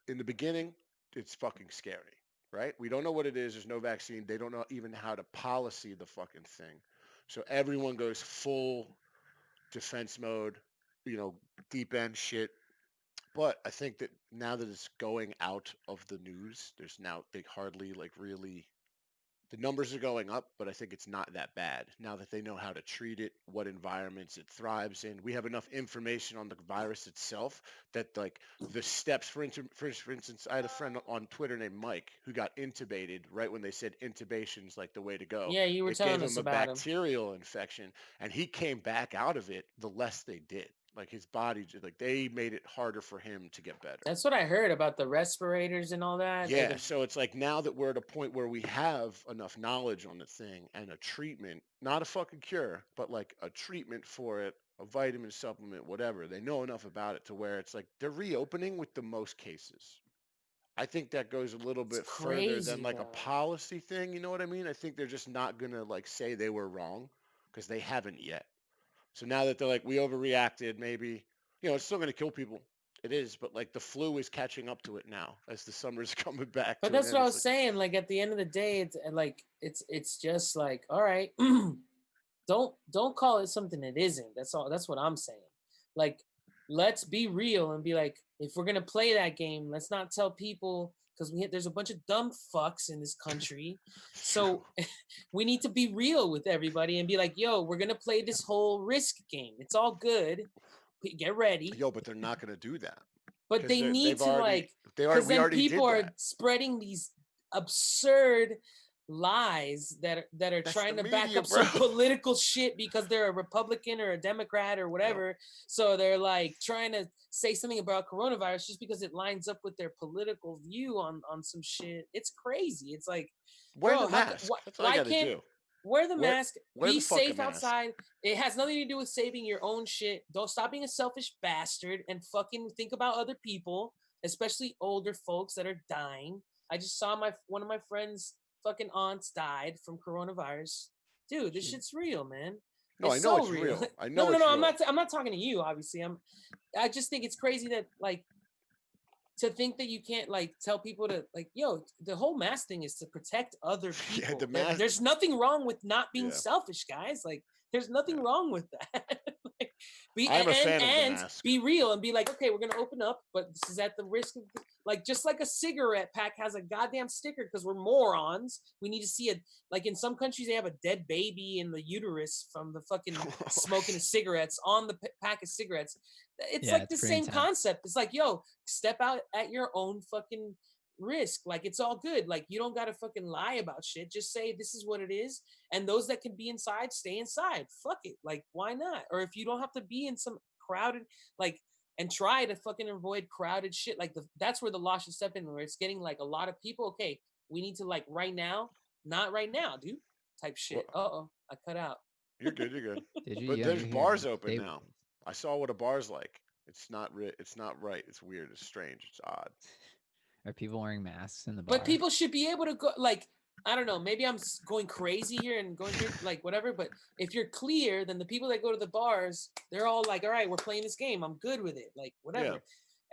in the beginning, it's fucking scary, right? We don't know what it is. There's no vaccine. They don't know even how to policy the fucking thing. So everyone goes full defense mode, you know, deep end shit. But I think that now that it's going out of the news, there's now they hardly like really the numbers are going up, but I think it's not that bad now that they know how to treat it, what environments it thrives in. We have enough information on the virus itself that like the steps, for instance, I had a friend on Twitter named Mike who got intubated right when they said intubation's like the way to go. Yeah, you were It gave telling him us a about him. bacterial infection, and he came back out of it the less they did. Like his body, like they made it harder for him to get better. That's what I heard about the respirators and all that. Yeah, so it's like now that we're at a point where we have enough knowledge on the thing and a treatment, not a fucking cure, but like a treatment for it, a vitamin supplement, whatever. They know enough about it to where it's like they're reopening with the most cases. I think that goes a little It's bit further than crazy like a though. policy thing, you know what I mean? I think they're just not gonna like say they were wrong because they haven't yet. So now that they're like, we overreacted, maybe, it's still going to kill people. It is, but like the flu is catching up to it now as the summer's coming back But to an that's what end. I It's was like, saying. Like at the end of the day, it's just like, all right, don't call it something it isn't. That's all. That's what I'm saying. Like, let's be real and be like, if we're gonna play that game, let's not tell people because there's a bunch of dumb fucks in this country. it's true. So we need to be real with everybody and be like, yo, we're gonna play this whole risk game. It's all good. Get ready. Yo, but they're not going to do that But because they need they've to already, because we then already people did are that. spreading these absurd lies that are That's the trying to back media, up bro. some political shit because they're a Republican or a Democrat or Yep. whatever. So they're like trying to say something about coronavirus just because it lines up with their political view on some shit. It's crazy. It's like, Wear bro, the mask. That's all you why got to can't do. wear the Wear, mask, wear be the fucking safe mask. outside. It has nothing to do with saving your own shit. Don't stop being a selfish bastard and fucking think about other people, especially older folks that are dying. I just saw one of my friends' fucking aunts died from coronavirus. Dude, this Jeez. shit's real, man. No, I It's know so it's real. real. I No, know no, it's no. real. I'm not talking to you. Obviously, I just think it's crazy that like to think that you can't like tell people to like, yo, the whole mask thing is to protect other Yeah, the people. mask. There's nothing wrong with not being Yeah. selfish, guys. Like, there's Yeah. nothing wrong with that. Like, I'm a fan of the mask. be real and be like, okay, we're gonna open up, but this is at the risk of like just like a cigarette pack has a goddamn sticker because we're morons. We need to see it. Like in some countries, they have a dead baby in the uterus from the fucking smoking of cigarettes on the pack of cigarettes. It's Yeah, like it's the pretty same intense. concept. It's like, yo, step out at your own fucking risk. Like it's all good. Like you don't gotta fucking lie about shit. Just say this is what it is. And those that can be inside, stay inside. Fuck it. Like, why not? Or if you don't have to be in some crowded, like, and try to fucking avoid crowded shit. Like that's where the law should step in, where it's getting like a lot of people. Okay, we need to like right now, not right now, dude. Type shit. Well, I cut out. you're good. You're good. Did you? But Yeah, there's you're here. bars open Stay now. with us. I saw what a bar's like. It's not It's not right. It's weird. It's strange. It's odd. Are people wearing masks in the But bar? people should be able to go like I don't know, maybe I'm going crazy here and going here like whatever, but if you're clear, then the people that go to the bars, they're all like, all right, we're playing this game. I'm good with it. Like Yeah. whatever.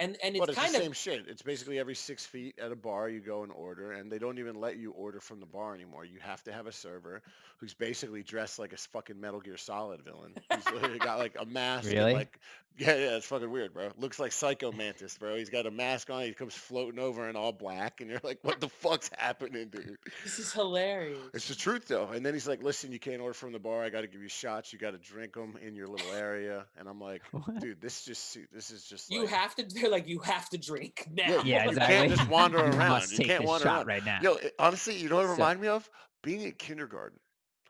and But it's it's the kind of same shit. It's basically every 6 feet at a bar you go and order, and they don't even let you order from the bar anymore. You have to have a server who's basically dressed like a fucking Metal Gear Solid villain. He's literally got like a mask and Really? like, yeah, it's fucking weird, bro. Looks like Psycho Mantis, bro. He's got a mask on. He comes floating over in all black, and you're like, what the fuck's happening, dude? this is hilarious. It's the truth though. And then he's like, listen, you can't order from the bar. I got to give you shots. You got to drink them in your little area. And I'm like, What? dude, this is just You like. have to. They're like, you have to drink now. Yeah, Yeah, you exactly. can't just wander You around. must You take can't this wander shot around. right now. Yo, honestly, you know what it So- reminded me of? Being in kindergarten.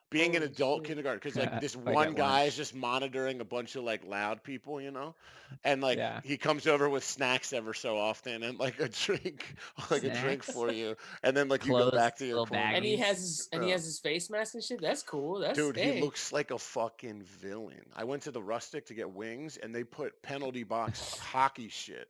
Being in Holy adult shit. kindergarten. Because, like, this Like one at guy is lunch. just monitoring a bunch of, like, loud people, you know? And, like, Yeah. he comes over with snacks ever so often and, like, a drink, like, a drink Snacks? for you. And then, like, you go Clothes, back to your little corner. And he baggies. has his Yeah. face mask and shit. That's cool. That's Dude, he hey. looks like a fucking villain. I went to the Rustic to get wings, and they put penalty box hockey shit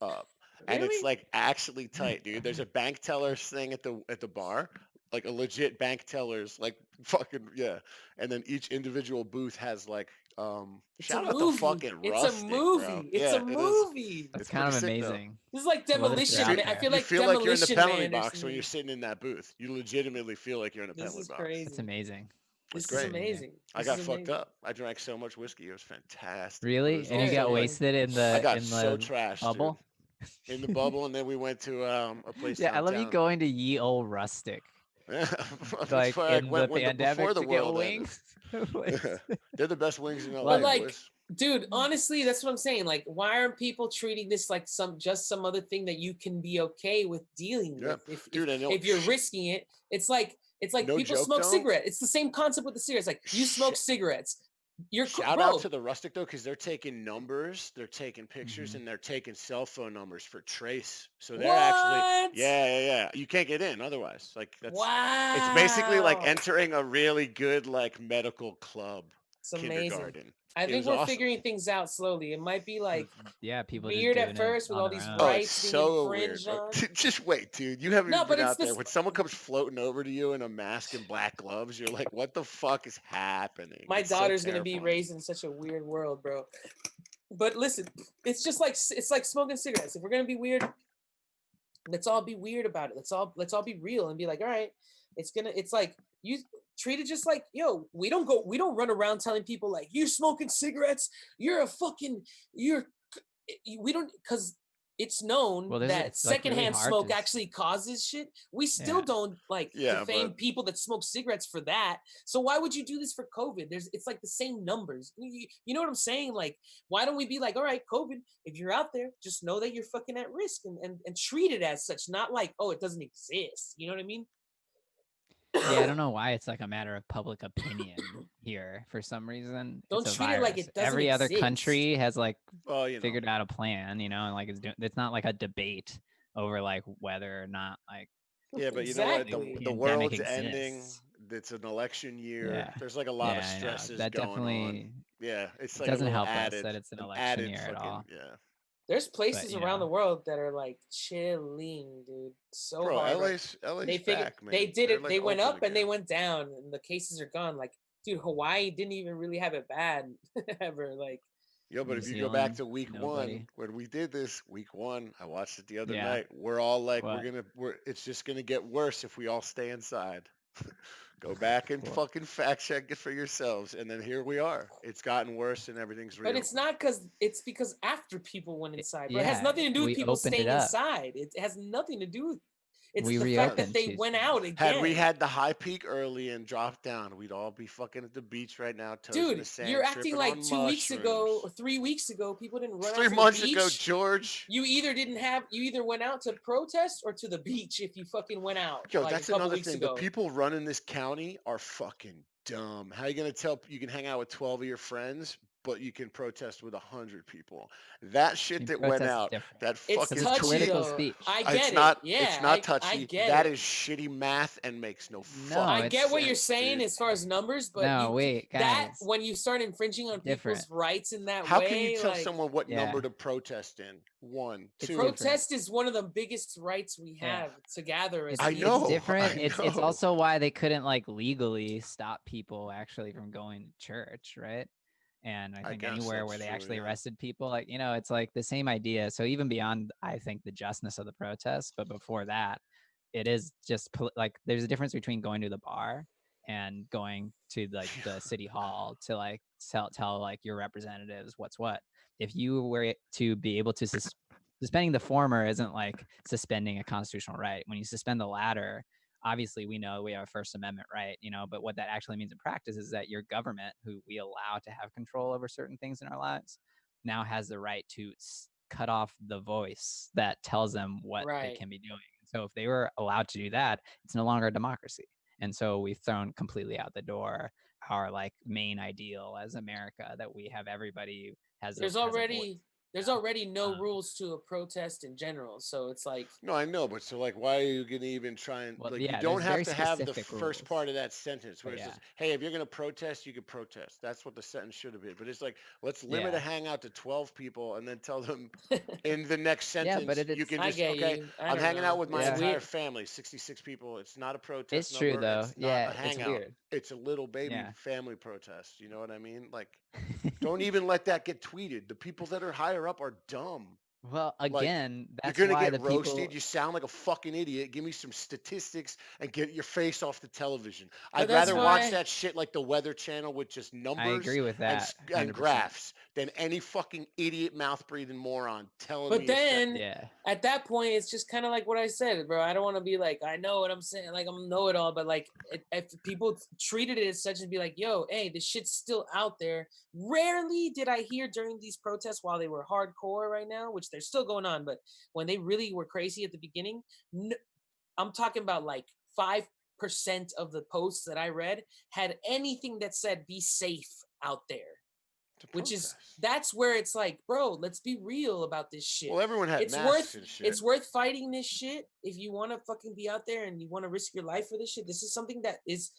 up, and it's Really? like actually tight, dude. There's a bank tellers thing at the bar, like a legit bank tellers, like fucking yeah. And then each individual booth has like It's a shout out to movie. fucking It's a Rustic, bro. movie. It's Yeah, a it is. movie. That's It's kind pretty of sick though. amazing. This is like I love that You they're Demolition out Man. I there. feel like feel like you're in the Demolition penalty Man or box when you're something. sitting in that booth. You legitimately feel like you're in a This penalty is box. crazy. That's amazing. It's This is great. amazing. I This got is fucked amazing. up. I drank so much whiskey. It was fantastic. It Really? was And you Very got also like good. wasted in I the got so the trashed, bubble? dude. In the bubble, and then we went to a place Yeah, I love you downtown. going to Ye Old Rustic. That's Like where I in the went before pandemic the to get world ended. wings. Wasted. They're the best wings in LA, But Like, like, boys. dude, honestly, that's what I'm saying. Like, why aren't people treating this like some other thing that you can be okay with dealing Yeah, with? dude, I know. If you're risking it, it's like No people joke, smoke though. cigarette. It's the same concept with the cigarettes. Like you smoke Shit. cigarettes. You're Shout bro. out to the Rustic though, because they're taking numbers, they're taking pictures, Mhm. and they're taking cell phone numbers for trace. So they're actually, What? yeah. You can't get in otherwise. Like that's, Wow. it's basically like entering a really good like medical club. It's amazing. Kindergarten. I It think was we're awesome. figuring things out slowly. It might be like yeah, people just weird doing at first it with on all their these own. Oh, it's rights being so weird, infringed bro. on. Just wait, dude. You haven't No, even but been it's out there. this. When someone comes floating over to you in a mask and black gloves, you're like, what the fuck is happening? My It's so daughter's gonna be terrifying. raised in such a weird world, bro. But listen, it's just like it's like smoking cigarettes. If we're gonna be weird, let's all be weird about it. Let's all be real and be like, all right, it's like you treat it just like, yo, we don't run around telling people like you're smoking cigarettes, you're a fucking we don't, because it's known Well, that it's like really secondhand hard smoke to actually causes shit. We still Yeah. don't like Yeah, defame but people that smoke cigarettes for that. So why would you do this for COVID? It's like the same numbers. You know what I'm saying? Like, why don't we be like, all right, COVID, if you're out there, just know that you're fucking at risk and treat it as such, not like, oh, it doesn't exist. You know what I mean? Yeah, I don't know why it's like a matter of public opinion here for some reason. Don't It's a treat it like virus. it doesn't Every other exist. country has like well, you know, figured out a plan, you know, and like it's not like a debate over like whether or not like yeah, but you know what? Exactly. The pandemic world's ending. exists. It's an election year. Yeah. There's like a lot of Yeah, I know. stresses That going on. definitely Yeah, it's it like a doesn't little help us added, that it's an an election added year at fucking all. yeah. There's places you around know. the world that are like chilling, dude, so Bro, hard. LA's They figured back, man. they did They're, it. like, They went open up and they again. went down, and the cases are gone. Like, dude, Hawaii didn't even really have it bad ever. Like, Yo, but New if you go back Zealand, to week one, nobody. when we did this, week one, I watched it the other Yeah. night. We're all like, What? it's just gonna get worse if we all stay inside. Go back and Well- fucking fact check it for yourselves, and then here we are. It's gotten worse, and everything's real. but it's not it's because after people went inside. But it has yeah, nothing to do with we people opened it staying up. inside. It has nothing to do with. It's We the fact that reopened they Tuesday. went out again. Had we had the high peak early and dropped down, we'd all be fucking at the beach right now, toes in the Dude, sand, you're acting tripping like on 2 weeks ago or mushrooms. 3 weeks ago. People didn't run out 3 to months the beach. ago, George. You either went out to protest or to the beach if you fucking went out. Yo, like that's a couple another weeks thing. ago. The people running this county are fucking dumb. How you gonna tell you can hang out with 12 of your friends, but you can protest with 100 people? That shit And that went protest is out, different. that It's fucking Because it's touchy political though. speech. I It's get not. it. Yeah, It's not I touchy. get That it. is shitty math and makes no No, fucking I get what sense, you're saying dude. as far as numbers, but No, wait, that guys. when you start infringing on Different. people's rights in that How way, can you tell like someone what Yeah. number to protest in? One, It's two. different. protest is one of the biggest rights we Yeah. have to gather as It's, I people. know, it's different. I It's know. also why they couldn't like legally stop people actually from going to church, right? And I I think guess anywhere that's where they true. actually Yeah. arrested people, like, it's like the same idea. So even beyond, I think, the justness of the protests, but before that, it is just like there's a difference between going to the bar and going to like the city hall to like tell like your representatives what's what. If you were to be able to suspending the former isn't like suspending a constitutional right. When you suspend the latter, obviously we know we have a First Amendment right, but what that actually means in practice is that your government, who we allow to have control over certain things in our lives, now has the right to cut off the voice that tells them what they Right. can be doing. So if they were allowed to do that, it's no longer a democracy. And so we've thrown completely out the door our like main ideal as America, that we have everybody has There's a voice. already there's already no Um, rules to a protest in general, so it's like No, I know, but so like, why are you gonna even try and well, like? You yeah, don't there's have very to have the specific first rules, part of that sentence where but it yeah, says, "Hey, if you're gonna protest, you can protest." That's what the sentence should have been. But it's like, let's limit a yeah, hangout to 12 people, and then tell them in the next yeah. But sentence you can I just, get okay, you. I I'm don't hanging out know. with my It's yeah, entire weird. family, 66 people. It's not a protest it's true number. though. It's not a Yeah, it's hangout. weird. It's a little baby Yeah. family protest. You know what I mean? Like, don't even let that get tweeted. The people that are higher up are dumb. Well, Like, again, you're that's gonna why get the roasted. people. You sound like a fucking idiot. Give me some statistics and get your face off the television. But I'd that's rather watch why that shit like the Weather Channel with just I numbers agree with and that, and 100%. graphs than any fucking idiot mouth breathing moron telling but me it's that. then Yeah. at that point it's just kind of like what I said, bro. I don't want to be like I know what I'm saying, like I'm know it all, but like if people treated it as such and be like, yo, hey, this shit's still out there. Rarely did I hear during these protests while they were hardcore right now, which they're still going on, but when they really were crazy at the beginning, I'm talking about like 5% of the posts that I read had anything that said be safe out there, To which is protest. that's where it's like, bro, let's be real about this shit. Well, everyone had It's masks worth and shit. it's worth fighting this shit if you want to fucking be out there and you want to risk your life for this shit. This is something that is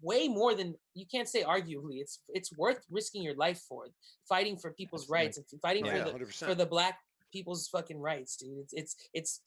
way more than you can't say arguably. It's worth risking your life for, fighting for people's Absolutely. rights and fighting Oh Yeah. yeah, for 100%. the black people's fucking rights, dude. It's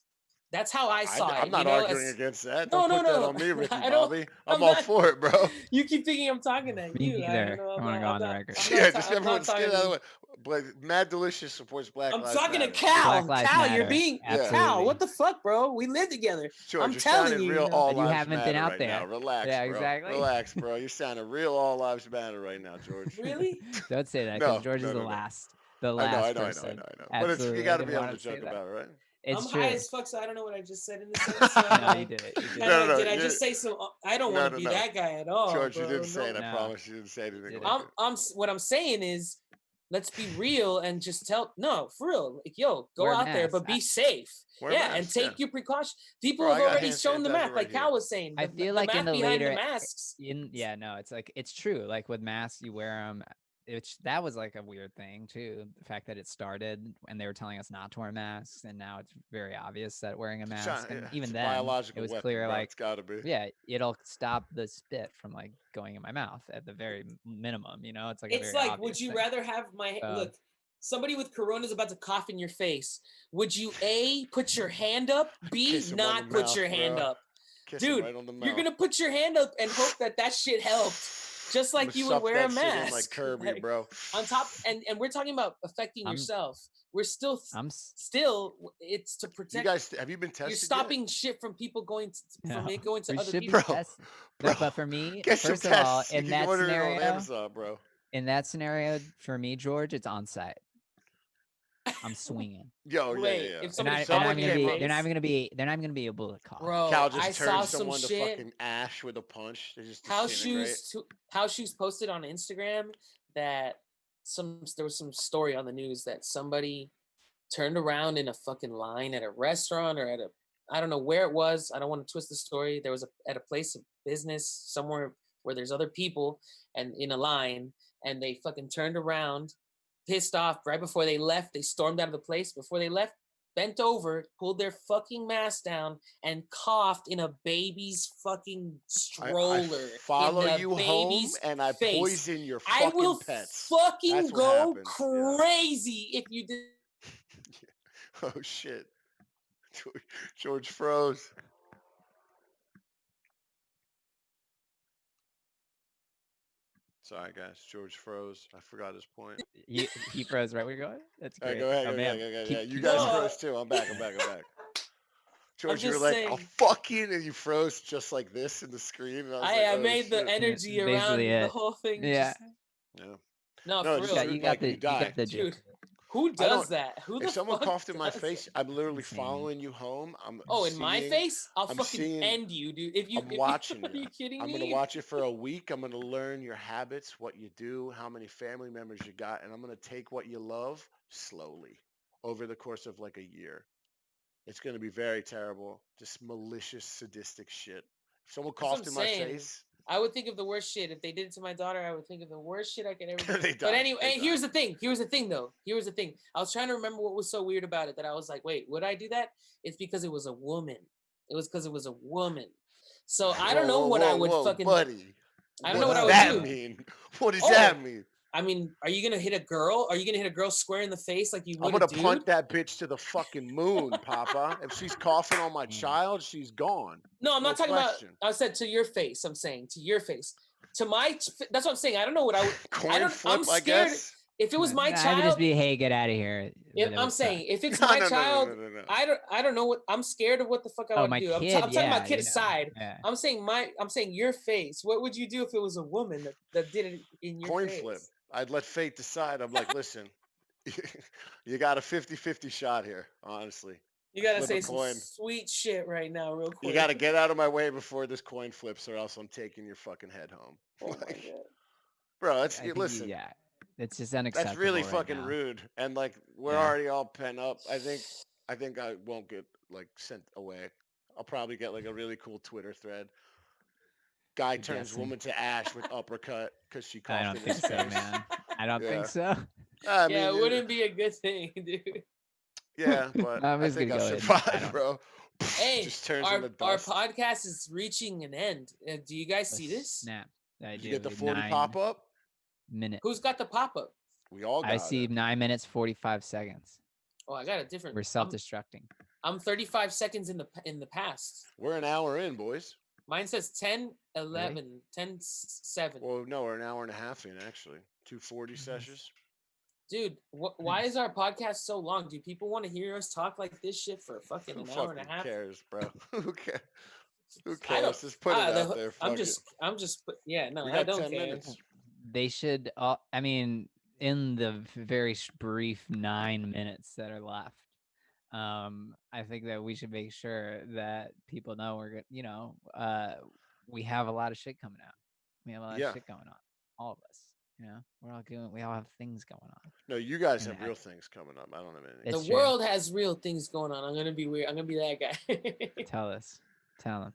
that's how I I, saw I'm it, not arguing against that. no, Don't no, put that no. on me, Ricky I don't. Bobby. I'm I'm all not. for it, bro. You keep thinking I'm talking at Me you. I don't neither. know. I I'm want to not. go I'm on the not. record. I'm Yeah, not. just I'm everyone not get talking out of to the you. way. But Mad Delicious supports Black I'm Lives talking to Matter. Black Cal. Lives Cal, you're Matter. being Yeah. Cal. Absolutely. What the fuck, bro? We live together. George, I'm you're telling sounding you, real you know. all But you lives haven't been matter out right now. there. Relax, Yeah, bro. exactly. Relax, bro. You're sounding real all lives matter right now, George. Really? Don't say that, because No, George is no, the no, no. last, the I know, I last know, I know, I know, person. I know. But it's, you Absolutely. I got to didn't be able want to to say joke that. about it, right? I'm It's high true. as fuck, so I don't know what I just said in the sense. So I'm No, you like, did it. You did kind it. of like, No, did I you, just say some? I don't no, want no, to be no. that guy at all, George, you bro. didn't say it. I No. promise you didn't say anything did like it. it. What I'm saying is, let's be real and just tell no for real. Like, yo, go Wear a out there, mask. but be safe. Wear a Yeah, and mask, take yeah. your precautions. People Bro, have I got already hand shown the sanitizer math, right like here. Cal was saying. I feel like in math the behind the later, masks. yeah, no, it's true. Like with masks, you wear them. That was like a weird thing too. The fact that it started and they were telling us not to wear masks, and now it's very obvious that wearing a mask. And It's even a then, it biological was weapon, clear, bro. like, It's got to be. yeah, it'll stop the spit from like going in my mouth at the very minimum. It's like a It's very like, would obvious you thing. rather have my So look? Somebody with corona is about to cough in your face. Would you A, put your hand up, B, Kiss him on not the put mouth, your hand bro. up? Kiss him Dude, right on the mouth. you're gonna put your hand up and hope that shit helped, just I'ma like you would suck wear a that shit in like mask. Kirby, Like, bro. on top, and we're talking about affecting I'm yourself. We're still I'm it's to You protect. guys, have you been tested You're yet? stopping shit from people going from it going to we other should be people. Bro, tested. bro, No, but for me, get some first of all, tests. You in can that order it on scenario, Amazon, bro. for me, George, it's on site. I'm swinging. Yo, Wait, yeah. if They're somebody not, coughed in your Came they're up. face, not gonna be they're not gonna be able to cough. bro, Cal I just saw turned some someone to shit. fucking ash with a punch. They just House disintegrate. Shoes posted on Instagram that there was some story on the news that somebody turned around in a fucking line at a restaurant or at a I don't know where it was. I don't want to twist the story. There was at a place of business somewhere where there's other people and in a line, and they fucking turned around, pissed off right before they left. They stormed out of the place. Before they left, bent over, pulled their fucking mask down, and coughed in a baby's fucking stroller. I follow in the you home baby's and I face. poison your I fucking will pets. fucking That's what go happens. Yeah. crazy if you did. Oh shit. George froze. Sorry, guys. George froze. I forgot his point. He froze right where you're going. That's All right, great. go ahead. Oh Go man, ahead. Yeah. keep You keep guys going. No, froze too. I'm back. I'm back. I'm back. I'm George, you were just like, "I'll saying. fuck you," and you froze just like this in the screen, and I was like, I "Oh made the shit." That's energy basically around the it. whole thing. Yeah, Just Yeah. no, No, for you just real, got like you you die. got the gist dude. of it. Who I don't. does that? Who If the someone fuck coughed in my does face, that? I'm literally Insane. following you home. I'm Oh, in my seeing. face, I'll I'm fucking seeing. end you, dude. If you, I'm if you, watching are you. you kidding I'm gonna me? watch it for a week. I'm gonna learn your habits, what you do, how many family members you got, and I'm gonna take what you love slowly over the course of like a year. It's gonna be very terrible. Just malicious, sadistic shit. If someone That's what I'm coughed in my saying. face, I would think of the worst shit if they did it to my daughter. I would think of the worst shit I could ever do. they But die. anyway, They hey, die. here's the thing. Here's the thing, though. Here's the thing. I was trying to remember what was so weird about it that I was like, wait, would I do that? It's because it was a woman. It was because it was a woman. So I don't Whoa, know whoa, what I whoa, would whoa, fucking. buddy. I don't know What what does I would that do. mean? What does Oh, that mean? I mean, are you gonna hit a girl? Are you gonna hit a girl square in the face like you I'm would a gonna dude? punt that bitch to the fucking moon, Papa. If she's coughing on my Damn. child, she's gone. No, I'm No not talking about. question. I said to your face. I'm saying to your face. To my. That's what I'm saying. I don't know what I would. I Coin don't. I'm flip, I scared. guess. If it was my I would just child, be, hey, get out of here. if But it I'm would suck. saying if it's No, my no, no, no, child, no, no, no. I don't know what I'm scared of. What the fuck I Oh, would my do? kid, I'm talking about yeah, kid you know, aside. yeah. I'm saying your face. What would you do if it was a woman that did it in your Coin flip. face? I'd let fate decide. I'm like, listen, you got a 50-50 shot here, honestly. You gotta Flip a say some coin. sweet shit right now, real You got quick. to get out of my way before this coin flips, or else I'm taking your fucking head home. Oh my Like, god. bro, that's I think, listen. yeah, it's just That's really unacceptable right fucking now. rude. And like, we're Yeah. already all pent up. I think I won't get like sent away. I'll probably get like a really cool Twitter thread. Guy You're turns guessing. woman to ash with uppercut because she I coughed don't in his think so, face. man. I don't think Yeah. so. I Yeah, mean, it wouldn't be a good thing, dude. yeah, but I'm I just think gonna I'll go ahead and I survive, don't bro. Hey, Just turns into our dust. podcast is reaching an end. Do you guys a see this? snap. I Did you get do the 40 9 pop up? minutes. Who's got the pop up? We all I got see it. 9 minutes 45 seconds. Oh, I got a different. We're self-destructing. I'm 35 seconds in the past. We're an hour in, boys. Mine says 10, 11, Really? 10, 7. Well, no, we're an hour and a half in, actually. 240 sessions. Dude, why is our podcast so long? Do people want to hear us talk like this shit for fucking Who an hour and a fucking half? cares, bro? Who cares? Who I don't. cares? Just put it out there. I'm Fuck it. just. Yeah, no, We I got don't 10 care. minutes. They should. I mean, in the very brief 9 minutes that are left, I think that we should make sure that people know we're good. We have a lot of shit coming out. We have a lot of Yeah. shit going on. All of us. We're all doing. We all have things going on. No, you guys And have real things coming up. I don't have anything. The It's true. world has real things going on. I'm gonna be weird. I'm gonna be that guy. Tell us. Tell them.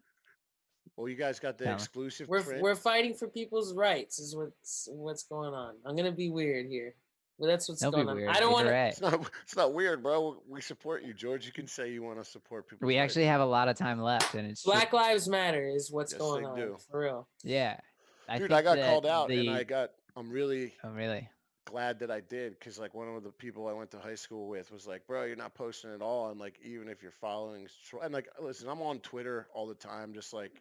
Well, you guys got the Tell 'em. exclusive we're print. we're fighting for people's rights. Is what's going on. I'm gonna be weird here. Well, that's what's Don't be going on. weird. I don't want Either to. way. It's not weird, bro. We support you, George. You can say you want to support people's We rights. actually have a lot of time left, and it's Black Lives Matter is what's Yes, going they on do. for real. Yeah, Dude, think I got that called out, and I'm really Oh, really? glad that I did, because like one of the people I went to high school with was like, bro, you're not posting at all, and like even if you're following, and like listen, I'm on Twitter all the time, just like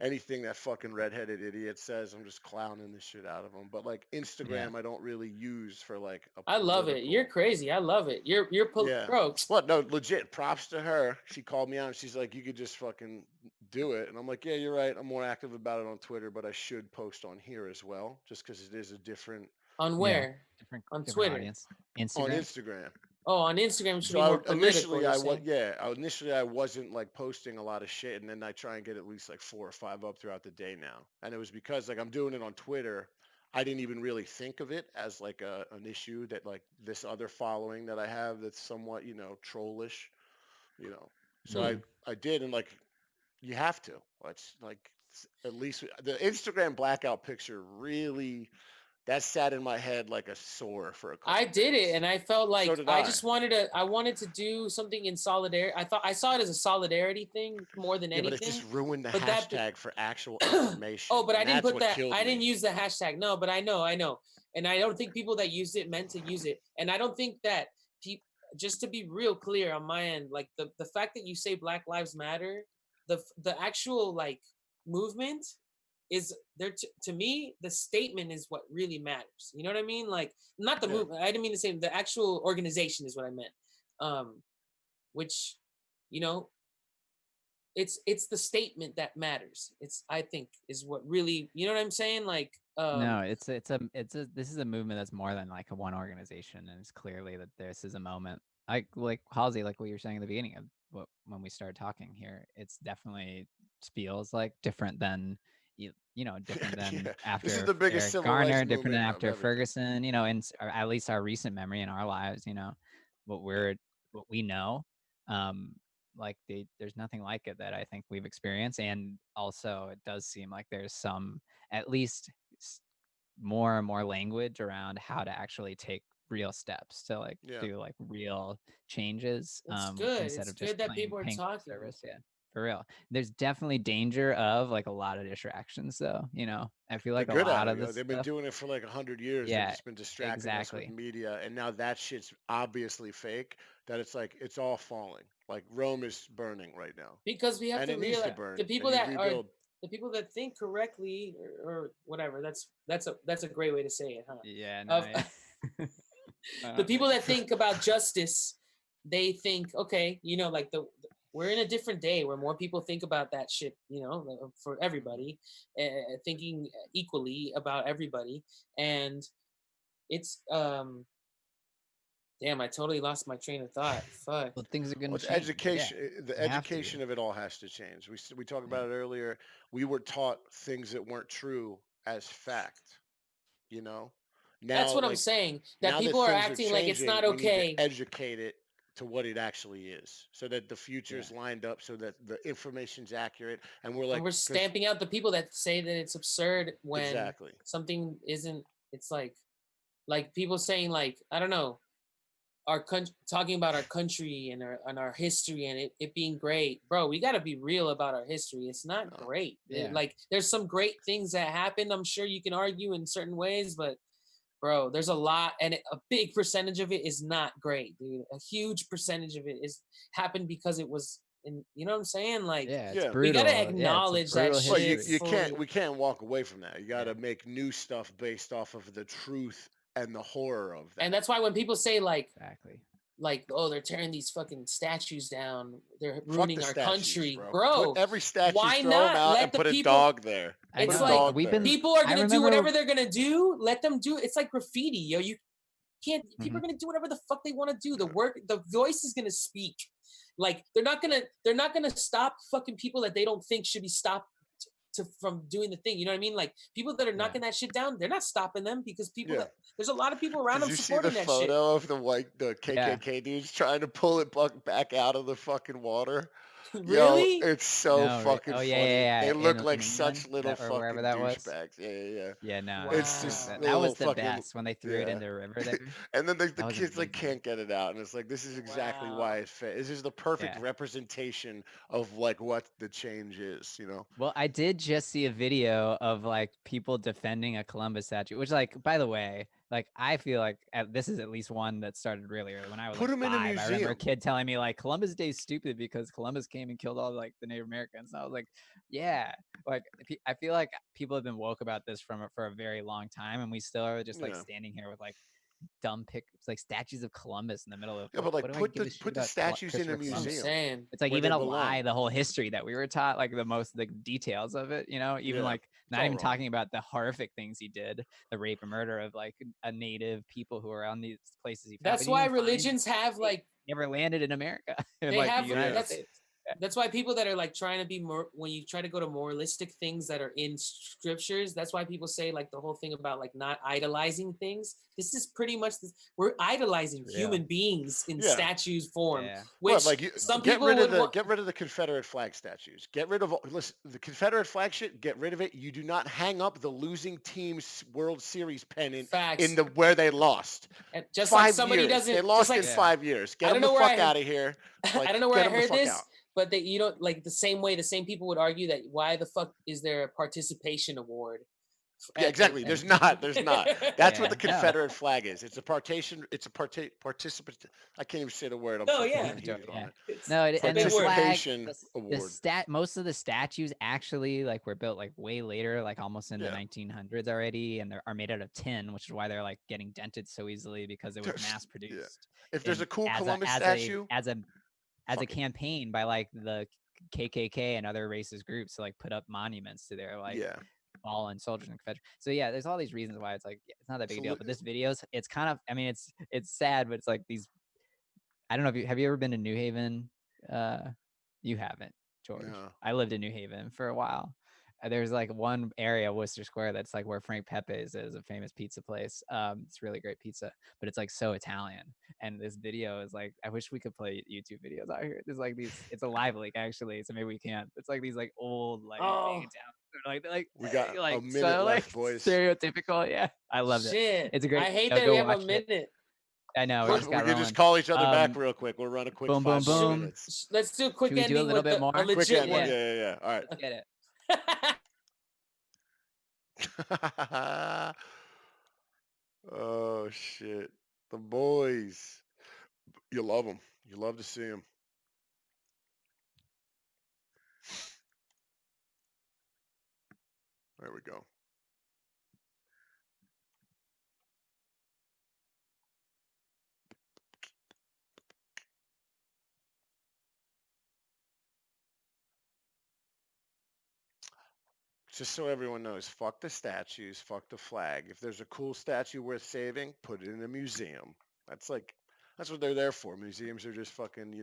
anything that fucking redheaded idiot says, I'm just clowning the shit out of them. But like Instagram, I don't really use for like a I love it. You're political. crazy. I love it. Yeah. Bro. What? No, legit. Props to her. She called me out and she's like, you could just fucking do it. And I'm like, yeah, you're right. I'm more active about it on Twitter, but I should post on here as well, just because it is a different On Yeah. where? Different On different Twitter. audience. on Instagram. Instagram. Oh, on Instagram it should So be I more would, political. initially You're I was saying. initially I wasn't like posting a lot of shit, and then I try and get at least like 4 or 5 up throughout the day now. And it was because like I'm doing it on Twitter. I didn't even really think of it as like an issue that like this other following that I have that's somewhat trollish, you know. So I Hmm. I did, and like you have to. It's like at least the Instagram blackout picture really that sat in my head like a sore for a I couple did it days. and I felt So like did I I. just wanted to do something in solidarity. I saw it as a solidarity thing more than Yeah, but it just anything. ruined the But that hashtag for actual information, oh, but I and didn't that's put what that. killed I didn't me. use the hashtag. No, but I know. And I don't think people that used it meant to use it. And I don't think that people, just to be real clear on my end, like the fact that you say Black Lives Matter, the actual like movement is there to me, the statement is what really matters. You know what I mean? Like, not the Yeah. movement. I didn't mean to say the actual organization is what I meant. Which, you know, it's the statement that matters. It's, I think, is what really, you know what I'm saying? Like, No, it's a this is a movement that's more than like a one organization, and it's clearly that this is a moment. Like Halsey, like what you were saying at the beginning of when we started talking here, it's definitely feels like different than different than Yeah. This is after the biggest Eric civil rights Garner, different than movement of after everything. Ferguson, or at least our recent memory in our lives, what we're what we know. Um, like there's nothing like it that I think we've experienced, and also it does seem like there's some at least more and more language around how to actually take real steps to like Yeah. do like real changes it's good. instead It's of just good that people are paying lip talking. service. Yeah, for real. There's definitely danger of like a lot of distractions though. I feel They're like a good lot at of it. this They've been stuff. doing it for like 100 years. They've Yeah, just been distracting us with exactly. media, and now that shit's obviously fake. That it's like it's all falling. Like Rome is burning right now, Because we have and to it needs to realize burn, the and people you that are rebuild. the people that think correctly, or whatever. That's a great way to say it, huh? Yeah, no, Of yeah. the people Thank you. that think about justice, they think, okay, like we're in a different day where more people think about that shit, for everybody, thinking equally about everybody, and it's damn, I totally lost my train of thought. Fuck. Well, things are Well, gonna it's change. Yeah, education. The they have to. education of it all has to change. We talked Yeah. about it earlier. We were taught things that weren't true as fact. You know, That's now what I'm like saying. That now that people are things are acting like it's not changing, we need to okay. educate it to what it actually is, so that the future Yeah. is lined up, so that the information's accurate, and we're And like, we're because stamping out the people that say that it's absurd when exactly, something isn't. It's like people saying, like, I don't know, our country, talking about our country and our history, and it being great. Bro, we got to be real about our history. It's not no, great. Yeah. Like, there's some great things that happened. I'm sure you can argue in certain ways, but bro, there's a lot, and a big percentage of it is not great, dude. A huge percentage of it is happened because it was, and you know what I'm saying? Like, Yeah, it's yeah. we gotta brutal. Yeah, it's a acknowledge that brutal Well, shit history. you can't. fully. We can't walk away from that. You got Yeah. to make new stuff based off of the truth and the horror of And that. that's why when people say, Exactly. oh, they're tearing these fucking statues down, they're Fuck ruining the our statues, country, bro. Put bro. every statue, Why throw them not out, let and the put a people? dog there. I Put It's a know. like dog We've there. been. people are I gonna do remember. whatever they're gonna do. Let them do. It's like graffiti, yo. You can't. People are Mhm. gonna do whatever the fuck they want to do. Yeah. The voice is gonna speak. Like, they're not gonna stop fucking people that they don't think should be stopped from doing the thing. You know what I mean? Like, people that are Yeah. knocking that shit down, they're not stopping them, because people Yeah. that there's a lot of people around Did them you see the supporting that shit. photo of the Yeah. KKK dudes trying to pull it back out of the fucking water? Yo, Really? it's so No. fucking Oh yeah, yeah, funny. They yeah. look like In England such little that or wherever fucking that was. douchebags. Yeah, yeah, yeah. Yeah. No. It's It's just Wow. that little was the fucking best when they threw it in yeah. the river there. And then the That was kids like amazing. can't get it out, and it's like this is exactly why Wow. it's fit. This is the perfect Yeah. representation of like what the change is. Well, I did just see a video of like people defending a Columbus statue, which, like, by the way, like I feel like this is at least one that started really early. When I was Put like them in a 5, I remember a museum. kid telling me like Columbus Day is stupid because Columbus came and killed all like the Native Americans. And I was like, yeah, like I feel like people have been woke about this for a very long time, and we still are just like Yeah. standing here with like dumb it's like statues of Columbus in the middle of Yeah, but what like do I give a shit put the about statues in a Christopher That's what I'm Columbus? museum saying. It's like where they even a belong. lie, the whole history that we were taught, like the most the details of it, even Yeah, like it's not all even wrong. talking about the horrific things he did, the rape and murder of like a native people who are on these places he found. That's We didn't why even find religions have, like, never landed in America, in they like the have United Yeah. States. that's why people that are like trying to be more, when you try to go to moralistic things that are in scriptures, that's why people say, like, the whole thing about like not idolizing things. This is pretty much this, we're idolizing It's real. human beings in Yeah. statues form, Yeah. What, which like you some people would want. get rid of the Confederate flag statues. Get rid of listen, the Confederate flag shit. Get rid of it. You do not hang up the losing team's World Series pennant in Facts. the where they lost. And just like 5 years. somebody They doesn't, just lost in like, Yeah. 5 years. Get I them don't the know where fuck out of here. I Like don't know where get I them the heard fuck out. this, but they, like, the same way the same people would argue that why the fuck is there a participation award Yeah, at the. exactly. There's not. There's not. That's what Yeah, the no, Confederate flag is. It's a partition. It's a participant. I can't even say the word. I'm No, fucking yeah, getting participatory. heated on Yeah, it. no, it's a and the big word. flag, Participation the award. most of the statues actually like were built like way later, like almost in the Yeah. 1900s already, and they are made out of tin, which is why they're like getting dented so easily because it was mass Yeah. produced If there's in a cool as a Columbus as a statue, as a as a fuck it. campaign by like the KKK and other racist groups to like put up monuments to their like Yeah. fallen soldiers and Confederate. So yeah, there's all these reasons why it's like it's not that big a So deal. But this video's it's kind of I mean it's sad, but it's like these I don't know if you have you ever been to New Haven? You haven't, George. no. I lived in New Haven for a while. There's like one area, Worcester Square, that's like where Frank Pepe's is, a famous pizza place. It's really great pizza, but it's like so Italian. And this video is like, I wish we could play YouTube videos out here. There's like these, it's a live leak actually, so maybe we can't. It's like these like old like fake Oh Italian, like We got a like minute so like left, boys. stereotypical. Yeah, I loved it. shit! It's a great I hate video. that we Go have a watch it. minute. I know we We're, just We got could just rolling. call each other back Um, real quick. We'll run a quick boom, boom, 5 more boom. minutes. let's do a quick Should we do a ending little with bit more? a Quick legit ending. one. Yeah, yeah, yeah. All right. Let's get it. Oh shit. The boys. You love them. You love to see them. There we go. Just so everyone knows, fuck the statues, fuck the flag. If there's a cool statue worth saving, put it in a museum. That's like, that's what they're there for. Museums are just fucking,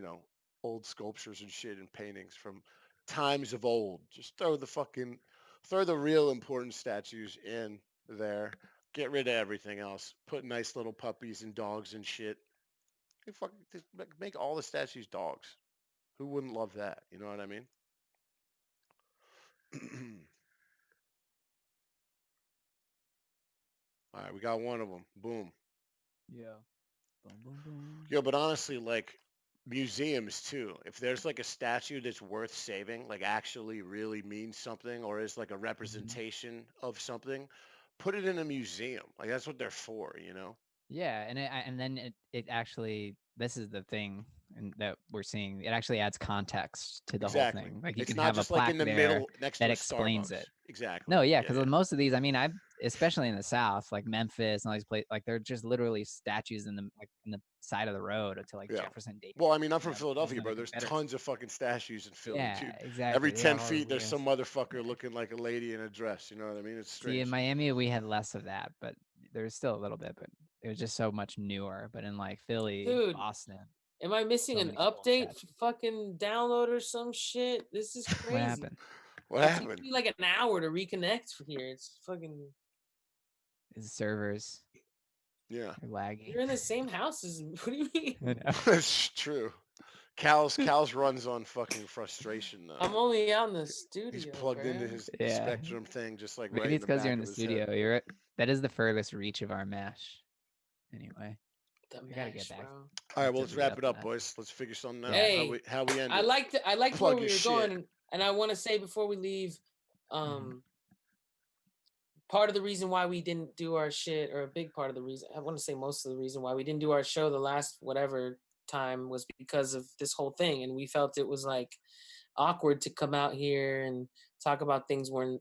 old sculptures and shit and paintings from times of old. Just throw the real important statues in there. Get rid of everything else. Put nice little puppies and dogs and shit. Just make all the statues dogs. Who wouldn't love that? You know what I mean? All right, we got one of them. Boom. Yeah. Boom, boom, boom. Yo, but honestly, like museums too. If there's like a statue that's worth saving, like actually really means something, or is like a Mhm. representation of something, put it in a museum. Like that's what they're for, you know? Yeah, and then it actually this is the thing and that we're seeing. It actually adds context to the whole Exactly. thing. Like you It's can not have a just like in plaque the there middle next that to a explains Starbucks. it. Exactly. No, yeah, Yeah, because yeah. most of these, I mean, I especially in the South, like Memphis and all these places, like they're just literally statues in the like in the side of the road to like Yeah. Jefferson Davis. Well, I mean, I'm You from know, those Philadelphia, are the bro. There's Confederates. tons of fucking statues in Philly, Yeah, dude. Every exactly. They 10 have all feet, there's weird. some motherfucker looking like a lady in a dress. You know what I mean? It's See, in strange. Miami, we had less of that, but there's still a little bit, but it was just so much newer. But in like Philly, Dude, Boston, am I missing so an many cool update? statues. Fucking download or some shit. This is What crazy. happened? What It takes happened? me like an hour to reconnect for here. It's fucking. Is servers Yeah. are laggy. You're in the same house as. What do you mean? I know. That's true. Cal's runs on fucking frustration now. I'm only out in the He's studio, plugged into bro. his Yeah, Spectrum thing just like right maybe in it's the because you're back in of the his head. studio. That is the furthest reach of our mesh. Anyway, The I gotta get mesh, back bro. All right, well to let's read wrap up it up, enough. boys. Let's figure something out. Yeah. Hey, How we end I it. liked where Plug we your were shit. going, and I want to say before we leave, Mhm. part of the reason why we didn't do our shit, or a big part of the reason, I want to say most of the reason why we didn't do our show the last whatever time was because of this whole thing, and we felt it was like awkward to come out here and talk about things when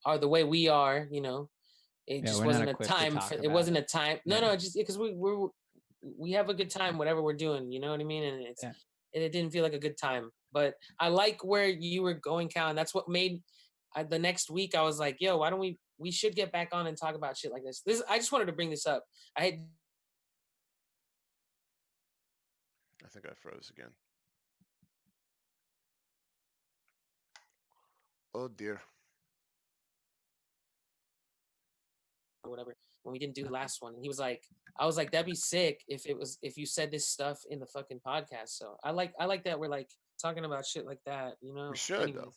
are the way we are. It Yeah, just we're not wasn't a equipped to time talk for it. about Wasn't it. a time. No, Yeah, no, just because we have a good time, whatever we're doing. You know what I mean? And yeah. it didn't feel like a good time. But I like where you were going, Cal, and that's what made the next week. I was like, yo, why don't we should get back on and talk about shit like this. I just wanted to bring this up. I had I think I froze again. Oh dear. or whatever when we didn't do the last one, and he was like, I was like, that'd be sick if you said this stuff in the fucking podcast. So I like that we're like talking about shit like that. We should though. Anyways,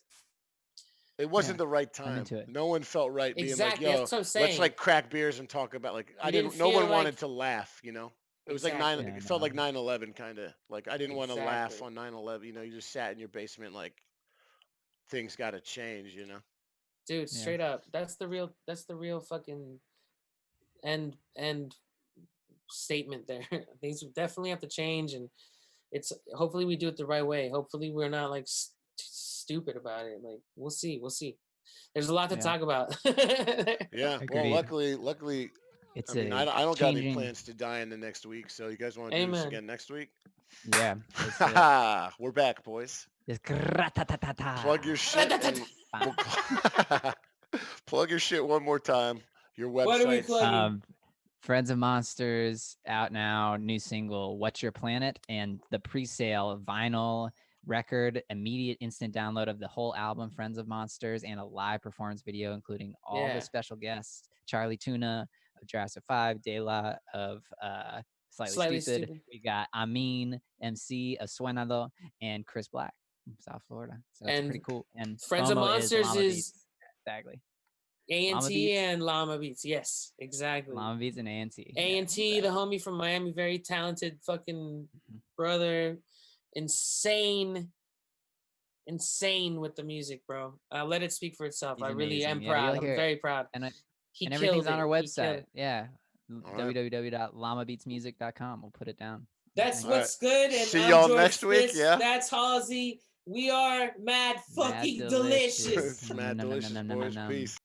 It Yeah, wasn't the right I'm time. into it. No one felt right being like, exactly. yo, That's what I'm let's saying. like crack beers and talk about like We didn't no feel one like wanted to laugh, you know? It was like exactly, it Yeah, felt like no. 9/11 kind of. Like I didn't want to laugh exactly. on 9/11, you know, you just sat in your basement like things got to change, you know? dude. Yeah. Straight up, that's the real. That's the real fucking end statement there. Things definitely have to change, and it's hopefully we do it the right way. Hopefully we're not like stupid about it. Like we'll see. We'll see. There's a lot to Yeah. talk about. Yeah. Well, Agreed. luckily, It's I mean, a I don't got any changing. plans to die in the next week. So you guys want to do this Amen. again next week? Yeah. Let's do it. Ha! We're back, boys. It's Plug your shit and we'll plug your shit one more time. Your What are we websites. plugging? Friends of Monsters out now, new single, What's Your Planet? And the pre-sale vinyl record, immediate instant download of the whole album, Friends of Monsters, and a live performance video, including all the Yeah. special guests, Charlie Tuna of Jurassic 5, De La of Slightly Slightly Stupid. stupid. We got Amin, MC of Suenado, and Chris Black from South Florida. So that's pretty And cool. And Friends of FOMO is Monsters Llama is Beats. Exactly. Llama A&T Beats, and Llama Beats. Yes, exactly. Llama Beats and A&T. A&T, the homie from Miami, very talented fucking brother. Insane with the music, bro. Let it speak for itself. He's I really am amazing. Yeah, proud. you'll I'm hear it. very proud. And He and killed everything's on it. our He killed website. it. Yeah. All right. www.llamabeatsmusic.com. We'll put it down. That's Thanks. what's good. And See I'm y'all George next week. Spitz. Yeah. That's Halsey. We are mad fucking delicious. It's mad delicious, boys. Peace.